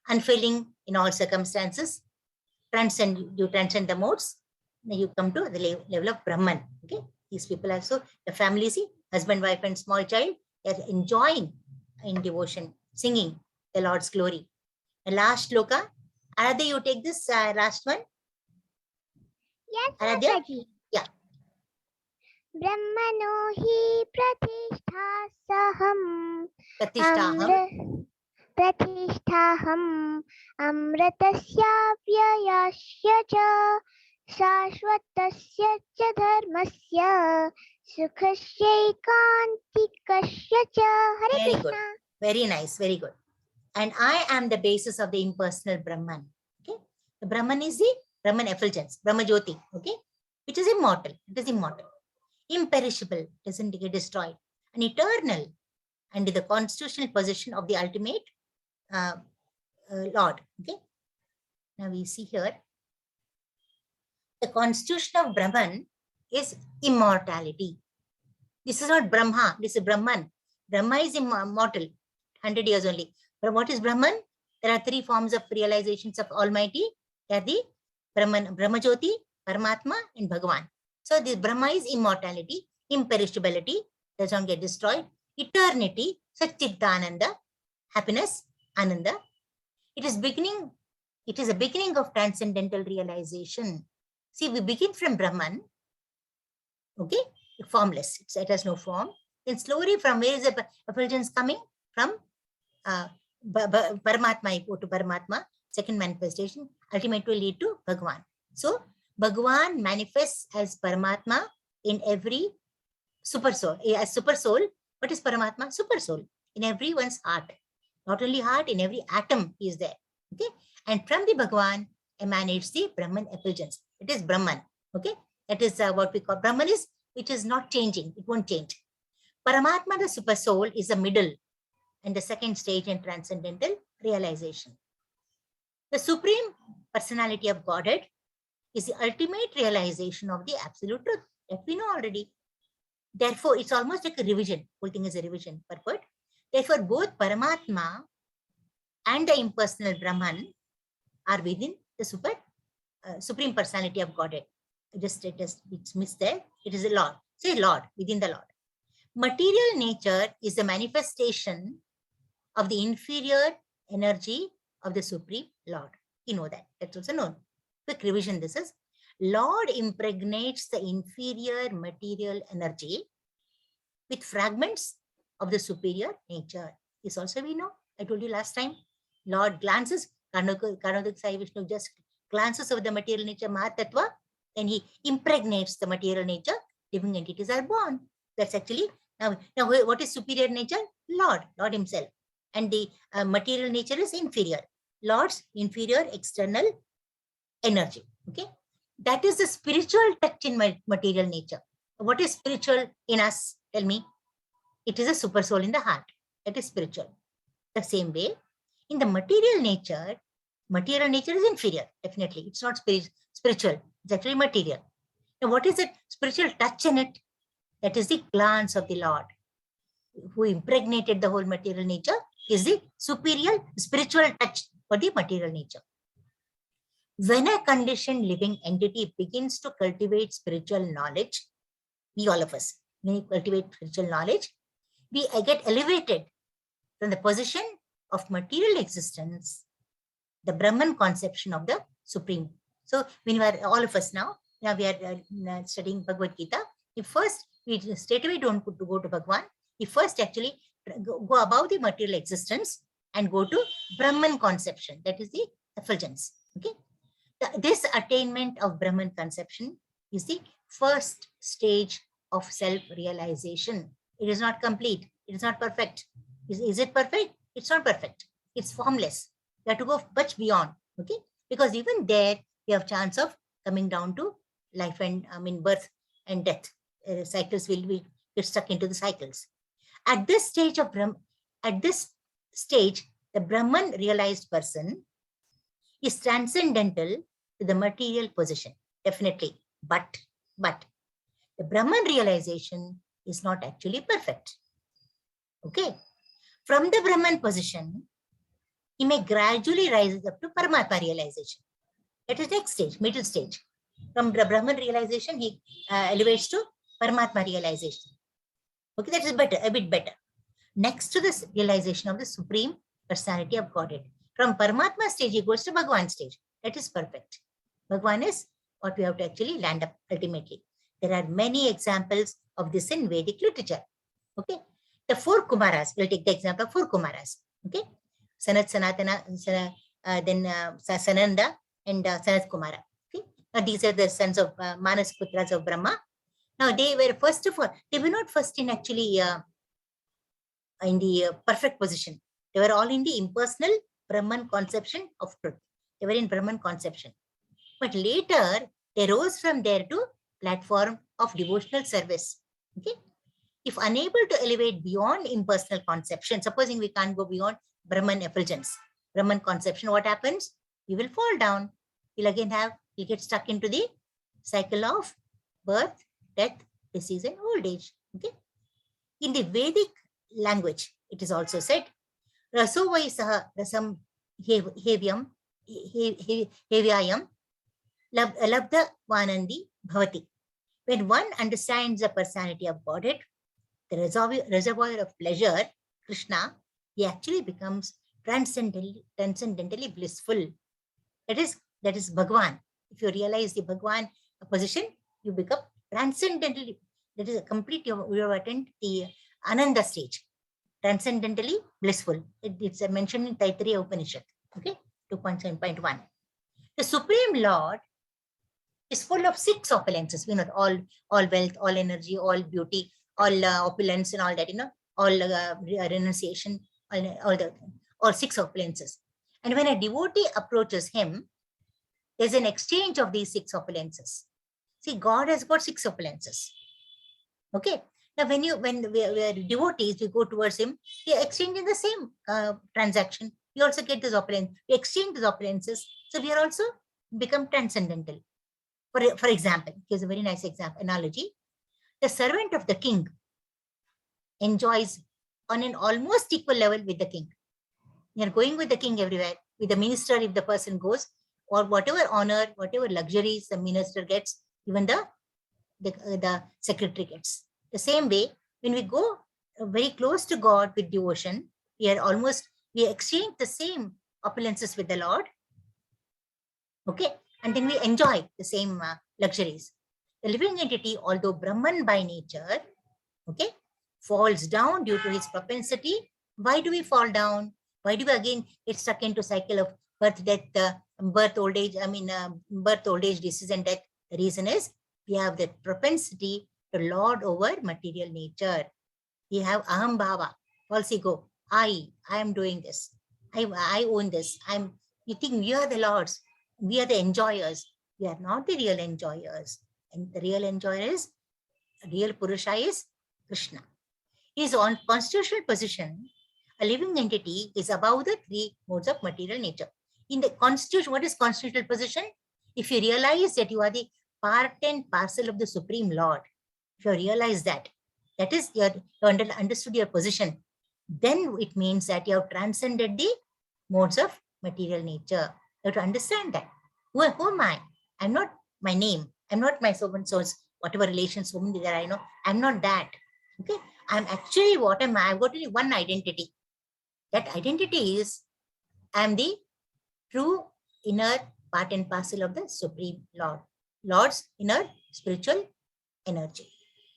Unfailing in all circumstances. You transcend the modes. Now you come to the level of Brahman. Okay. These people also, the family, see, husband, wife, and small child, they are enjoying in devotion, singing the Lord's glory. The last shloka. Aradhya, you take this last one. Yes, Aradhya? Mataji. Yeah. Brahmano hi pratisthasaham pratisthaham amratasya vyayasya cha shashvatasya cha dharmasya sukhasya cha. Hare Very Krishna. good. Very nice. Very good. And I am the basis of the impersonal Brahman. Okay. The Brahman is the Brahman effulgence, Brahma Jyoti. Okay. Which is immortal. It is immortal. Imperishable, doesn't get destroyed. And eternal. And the constitutional position of the ultimate Lord. Okay. Now we see here. The constitution of Brahman is immortality. This is not Brahma. This is Brahman. Brahma is immortal. 100 years only. But what is Brahman? There are three forms of realizations of Almighty. They are the Brahman, Brahma Jyoti, Paramatma, and Bhagavan. So this Brahma is immortality, imperishability, does not get destroyed, eternity, Satchidananda, happiness, Ananda. It is a beginning of transcendental realization. See, we begin from Brahman, okay, formless, it has no form. Then slowly from where is the effulgence coming? From Paramatma, you go to Paramatma, second manifestation, ultimately will lead to Bhagavan. So, Bhagavan manifests as Paramatma in every super soul. As super soul, what is Paramatma? Super soul. In everyone's heart. Not only heart, in every atom he is there. Okay. And from the Bhagavan emanates the Brahman effulgence. It is Brahman. Okay. That is what we call Brahman is, which is not changing. It won't change. Paramatma, the super soul, is the middle and the second stage in transcendental realization. The Supreme Personality of Godhead is the ultimate realization of the absolute truth that we know already. Therefore, it's almost like a revision. Whole thing is a revision purport. Therefore, both Paramatma and the impersonal Brahman are within the Supreme Personality of Godhead. It's missed there. It is a Lord. Say Lord, within the Lord. Material nature is the manifestation of the inferior energy of the Supreme Lord. You know that. That's also known. Quick revision this is. Lord impregnates the inferior material energy with fragments of the superior nature. This also we know. I told you last time. Lord glances, Karnadak Sai Vishnu just glances over the material nature, Mahatattva, and he impregnates the material nature. Living entities are born. That's actually, now what is superior nature? Lord himself. And the material nature is inferior. Lord's inferior external energy. Okay. That is the spiritual touch in my material nature. What is spiritual in us? Tell me. It is a super soul in the heart. That is spiritual. The same way, in the material nature is inferior. Definitely. It's not spiritual. It's actually material. Now, what is it? Spiritual touch in it? That is the glance of the Lord, who impregnated the whole material nature, is the superior spiritual touch for the material nature. When a conditioned living entity begins to cultivate spiritual knowledge, we all of us, when we cultivate spiritual knowledge, we get elevated from the position of material existence, the Brahman conception of the Supreme. So when we are, all of us now we are studying Bhagavad Gita, if first we straight away don't go to Bhagwan, we first actually go above the material existence and go to Brahman conception, that is the effulgence. Okay. This attainment of Brahman conception is the first stage of self-realization. It is not complete. It is not perfect. Is it perfect? It's not perfect. It's formless. You have to go much beyond. Okay. Because even there, we have chance of coming down to life and birth and death. Cycles will get stuck into the cycles. At this stage of the Brahman realized person is transcendental to the material position, definitely. But the Brahman realization is not actually perfect. Okay. From the Brahman position, he may gradually rise up to Paramatma realization. That is next stage, middle stage. From the Brahman realization, he elevates to Paramatma realization. Okay, that is better, a bit better. Next to this realization of the Supreme Personality of Godhead. From Paramatma stage, he goes to Bhagwan stage. That is perfect. Bhagwan is what we have to actually land up ultimately. There are many examples of this in Vedic literature. Okay. The 4 Kumaras, we'll take the example of 4 Kumaras. Okay. Sanat, Sanatana, then Sananda and Sanat Kumara. Okay. Now these are the sons of Manas Putras of Brahma. Now they were first of all, they were not first in actually in the perfect position. They were all in the impersonal Brahman conception of truth. They were in Brahman conception. But later, they rose from there to platform of devotional service. Okay. If unable to elevate beyond impersonal conception, supposing we can't go beyond Brahman effulgence, Brahman conception, what happens? We will fall down. We'll get stuck into the cycle of birth, death, disease, and old age. Okay. In the Vedic language, it is also said, Raso vai saha rasam hevyam labda vanandi bhavati. When one understands the personality of Godhead, the reservoir of pleasure, Krishna, he actually becomes transcendentally blissful. That is Bhagwan. If you realize the Bhagwan position, you become transcendentally. That is a complete, you have attained the Ananda stage. Transcendentally blissful. It's mentioned in Taittiriya Upanishad. Okay, 2.7.1. The Supreme Lord is full of 6 opulences. We know all wealth, all energy, all beauty, all opulence, and all that. All renunciation, all 6 opulences. And when a devotee approaches him, there's an exchange of these 6 opulences. See, God has got 6 opulences. Okay. Now, when we are devotees, we go towards him, we are exchanging the same transaction. We also get this opulence. We exchange these opulences. So we are also become transcendental. For example, here's a very nice analogy. The servant of the king enjoys on an almost equal level with the king. You are going with the king everywhere. With the minister, if the person goes, or whatever honor, whatever luxuries the minister gets, even the secretary gets. The same way, when we go very close to God with devotion, we exchange the same opulences with the Lord. Okay. and then we enjoy the same luxuries. The living entity, although Brahman by nature, okay, falls down due to his propensity. Why do we fall down? Why do we again get stuck into cycle of birth, death, birth, old age? Birth, old age, disease, and death. The reason is we have the propensity to lord over material nature. We have aham bhava, false ego. I am doing this. I own this. You think we are the lords. We are the enjoyers. We are not the real enjoyers. And the real enjoyer is, real Purusha is Krishna. His on constitutional position, a living entity is above the three modes of material nature. In the constitution, what is constitutional position? If you realize that you are the part and parcel of the Supreme Lord, if you realize that is you understood your position, then it means that you have transcended the modes of material nature. You have to understand that. Who am I? I'm not my name. I'm not my so-and-so's, whatever relations, so many that I know. I'm not that. Okay. I'm actually what am I? I've got only one identity. That identity is, I'm the true inner part and parcel of the Supreme Lord. Lord's inner spiritual energy.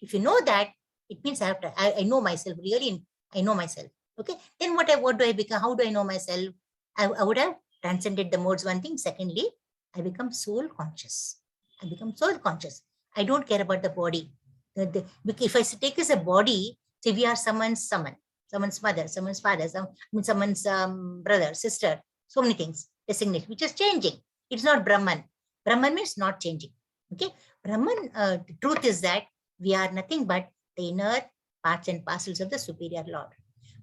If you know that, it means I know myself, really, I know myself. Okay. Then what do I become? How do I know myself? I would have transcended the modes, one thing. Secondly, I become soul conscious. I become soul conscious. I don't care about the body. If I take as a body, say we are someone's mother, someone's father, someone's brother, sister, so many things, designation, which is changing. It's not Brahman. Brahman means not changing. Okay. Brahman, the truth is that we are nothing but the inner parts and parcels of the superior Lord.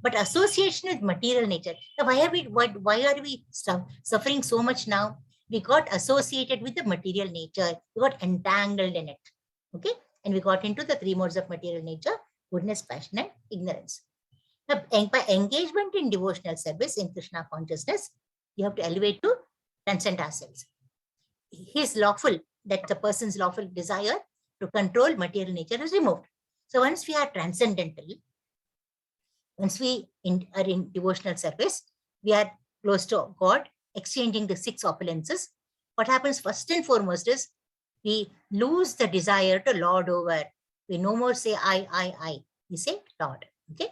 But association with material nature. Now, why are we suffering so much now? We got associated with the material nature. We got entangled in it. Okay. And we got into the three modes of material nature: goodness, passion, and ignorance. Now, by engagement in devotional service in Krishna consciousness, you have to elevate to transcend ourselves. His lawful, that the person's lawful desire to control material nature is removed. So once we are transcendental, once we are in devotional service, we are close to God, exchanging the six opulences. What happens first and foremost is we lose the desire to lord over. We no more say I. We say Lord. Okay,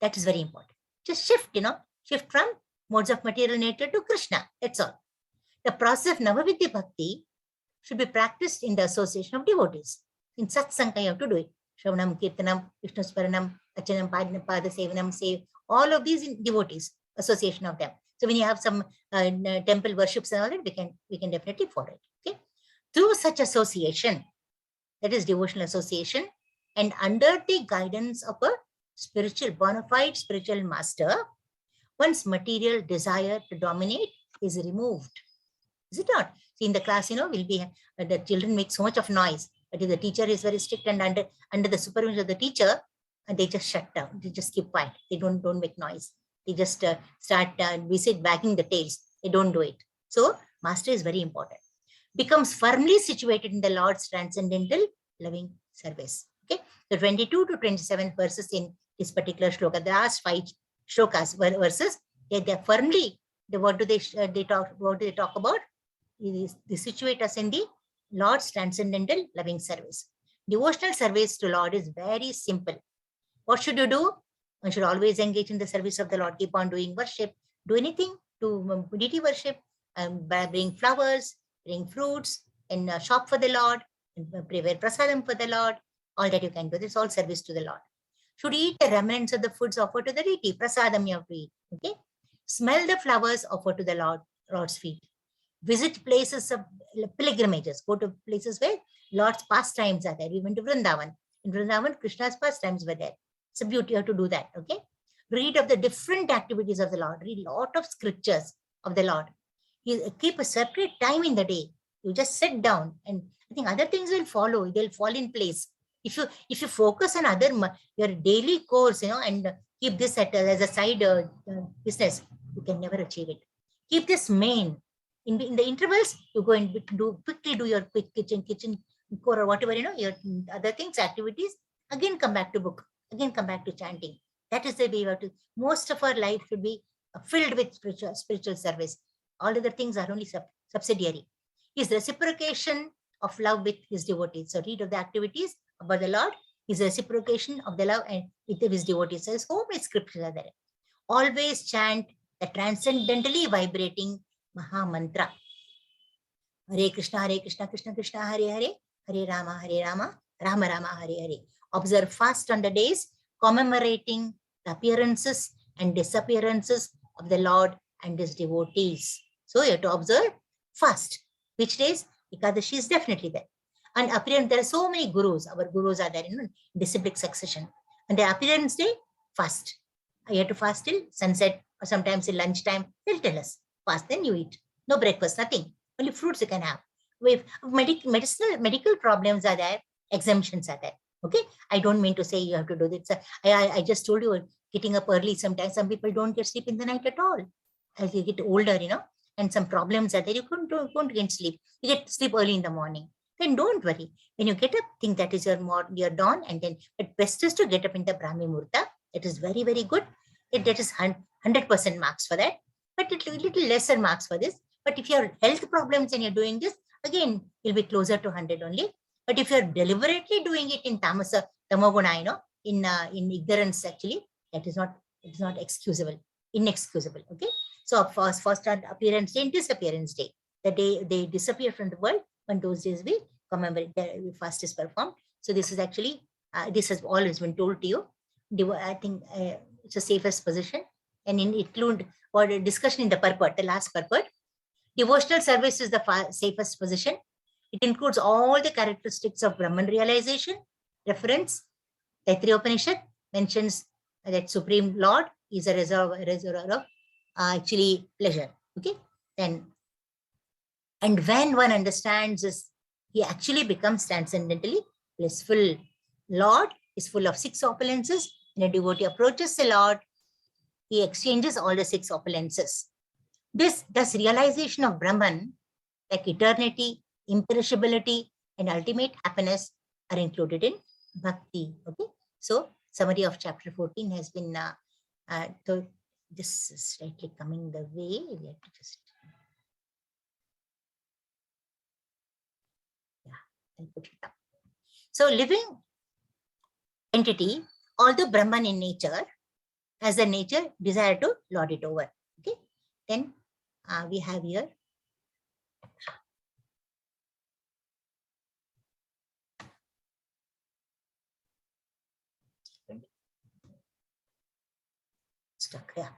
that is very important. Just shift, shift from modes of material nature to Krishna. That's all. The process of Navavidya Bhakti should be practiced in the association of devotees. In satsanga, you have to do it. Shravanam, Kirtanam, Vishnu Sparanam, Achanam, Pada Sevanam, save all of these in devotees, association of them. So when you have some temple worships and all that, we can definitely follow it. Okay. Through such association, that is devotional association, and under the guidance of a spiritual, bona fide spiritual master, one's material desire to dominate is removed. Is it not? See, in the class, will be the children make so much of noise, but if the teacher is very strict and under the supervision of the teacher, and they just shut down. They just keep quiet. They don't make noise. They just start wagging the tails. They don't do it. So master is very important. Becomes firmly situated in the Lord's transcendental loving service. Okay. The 22 to 27 verses in this particular shloka, the last 5 shlokas verses, they're firmly. What do they talk about? They situate us in the Lord's transcendental loving service. Devotional service to Lord is very simple. What should you do? One should always engage in the service of the Lord. Keep on doing worship. Do anything to deity worship. Bring flowers, bring fruits, and shop for the Lord, and prepare prasadam for the Lord. All that you can do. This is all service to the Lord. Should eat the remnants of the foods offered to the deity. Prasadam you have to eat. Okay. Smell the flowers offered to the Lord's feet. Visit places of pilgrimages. Go to places where Lord's pastimes are there. We went to Vrindavan. In Vrindavan, Krishna's pastimes were there. It's a beauty. You have to do that. Okay. Read of the different activities of the Lord. Read a lot of scriptures of the Lord. You keep a separate time in the day. You just sit down, and I think other things will follow. They'll fall in place. If you focus on your daily course, and keep this as a side business, you can never achieve it. Keep this main. In the intervals, you go and quickly do your quick kitchen core or whatever, your other things, activities. Again, come back to book. Again, come back to chanting. That is the way you have to. Most of our life should be filled with spiritual service. All other things are only subsidiary. His reciprocation of love with his devotees. So read of the activities about the Lord, his reciprocation of the love and with his devotees. So so many scriptures are there. Always chant the transcendentally vibrating Maha Mantra. Hare Krishna, Krishna Krishna, Hare Hare, Hare Rama, Rama Rama, Hare Hare. Observe fast on the days commemorating the appearances and disappearances of the Lord and his devotees. So you have to observe fast. Which days? Ekadashi is definitely there. And appearance, there are so many gurus. Our gurus are there in disciplic succession. And the appearance day, fast. You have to fast till sunset or sometimes till lunchtime. They'll tell us. Fast, then you eat. No breakfast, nothing. Only fruits you can have. If medical problems are there, exemptions are there. Okay, I don't mean to say you have to do this. I just told you, getting up early sometimes. Some people don't get sleep in the night at all. As you get older, and some problems are there, you don't get sleep. You get sleep early in the morning. Then don't worry. When you get up, think that is your dawn, and then but best is to get up in the Brahmi Murta. It is very, very good. That is 100% marks for that. But little lesser marks for this. But if you have health problems and you're doing this, again, you'll be closer to 100 only. But if you're deliberately doing it in tamoguna, in ignorance, actually, it is not excusable, inexcusable. Okay. So first appearance day and disappearance day, the day they disappear from the world, on those days we commemorate, the fast is performed. So this is actually, this has always been told to you. I think it's the safest position. And include or discussion in the purport, the last purport. Devotional service is the safest position. It includes all the characteristics of Brahman realization. Reference, Taittiriya Upanishad mentions that Supreme Lord is a reservoir of actually pleasure. Okay, then, and when one understands this, he actually becomes transcendentally blissful. Lord is full of 6 opulences. When a devotee approaches the Lord, he exchanges all the 6 opulences. This realization of Brahman, like eternity, imperishability, and ultimate happiness, are included in bhakti. Okay, so summary of chapter 14 has been. So this is slightly coming the way. We have to just I'll put it up. So living entity, although Brahman in nature, has the nature desire to lord it over. Okay, then we have here stuck here.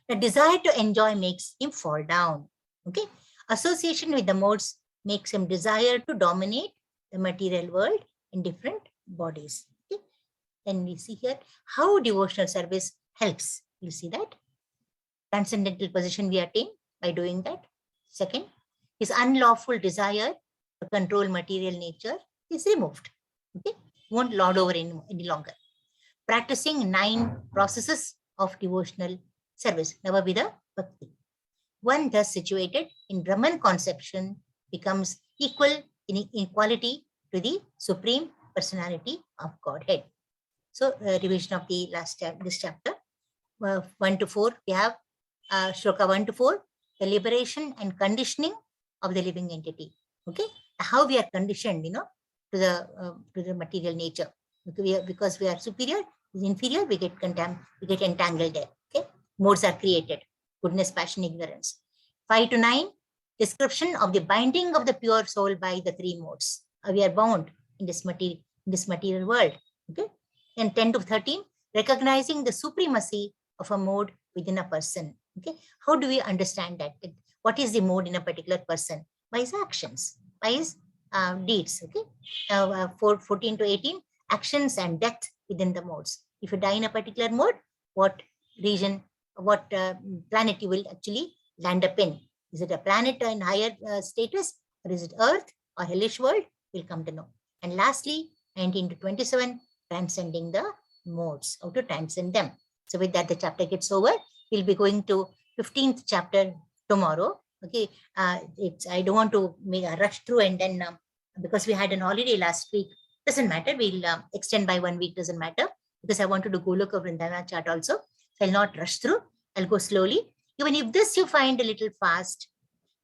The desire to enjoy makes him fall down. Okay, association with the modes makes him desire to dominate the material world in different bodies. Okay, then we see here how devotional service helps. You see that transcendental position we attain by doing that. Second, his unlawful desire to control material nature is removed. Okay, won't lord over any longer. Practicing 9 processes of devotional service, Navavidha Bhakti. One thus situated in Brahman conception becomes equal in equality to the Supreme Personality of Godhead. So revision of the last this chapter, 1 to 4, we have Shloka 1 to 4, the liberation and conditioning of the living entity. Okay, how we are conditioned, to the material nature. Because we are superior, inferior, we get entangled there. Okay, modes are created: goodness, passion, ignorance. 5 to 9, description of the binding of the pure soul by the 3 modes. We are bound in this material world. Okay, and 10 to 13, recognizing the supremacy of a mode within a person. Okay, how do we understand that? What is the mode in a particular person? By his actions, by his deeds. Okay, 14 to 18, actions and death within the modes. If you die in a particular mode, what region, what planet you will actually land up in? Is it a planet in higher status, or is it Earth or hellish world? We'll come to know. And lastly, 19 to 27, transcending the modes, how to transcend them. So with that, the chapter gets over. We'll be going to 15th chapter tomorrow. Okay, I don't want to rush through and then because we had an holiday last week, doesn't matter. We'll extend by 1 week, doesn't matter, because I want to do Goloka Vrindavana chart also. So I'll not rush through. I'll go slowly. Even if this you find a little fast,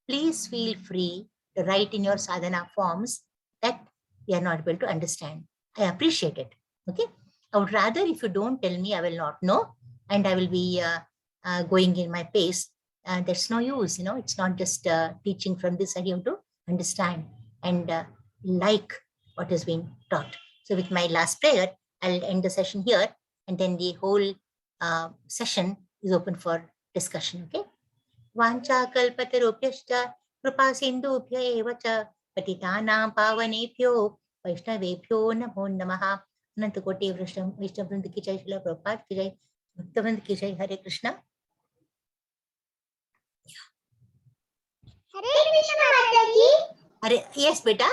please feel free write in your sadhana forms that we are not able to understand. I appreciate it. Okay. I would rather if you don't tell me, I will not know, and I will be going in my pace. That's no use. It's not just teaching from this. I have to understand and like what is being taught. So with my last prayer, I'll end the session here, and then the whole session is open for discussion. Okay. Vancha kalpatarupyascha कृपा सिंधुभ्य एव च पतितानां पावनेभ्यो वैष्णवेभ्यो नमो नमः। अनंत कोटि वैष्णववृंद की जय, श्रील प्रभुपाद की जय, भक्तवृंद की जय। हरे कृष्णा। हरे कृष्ण माता जी। अरे यस बेटा।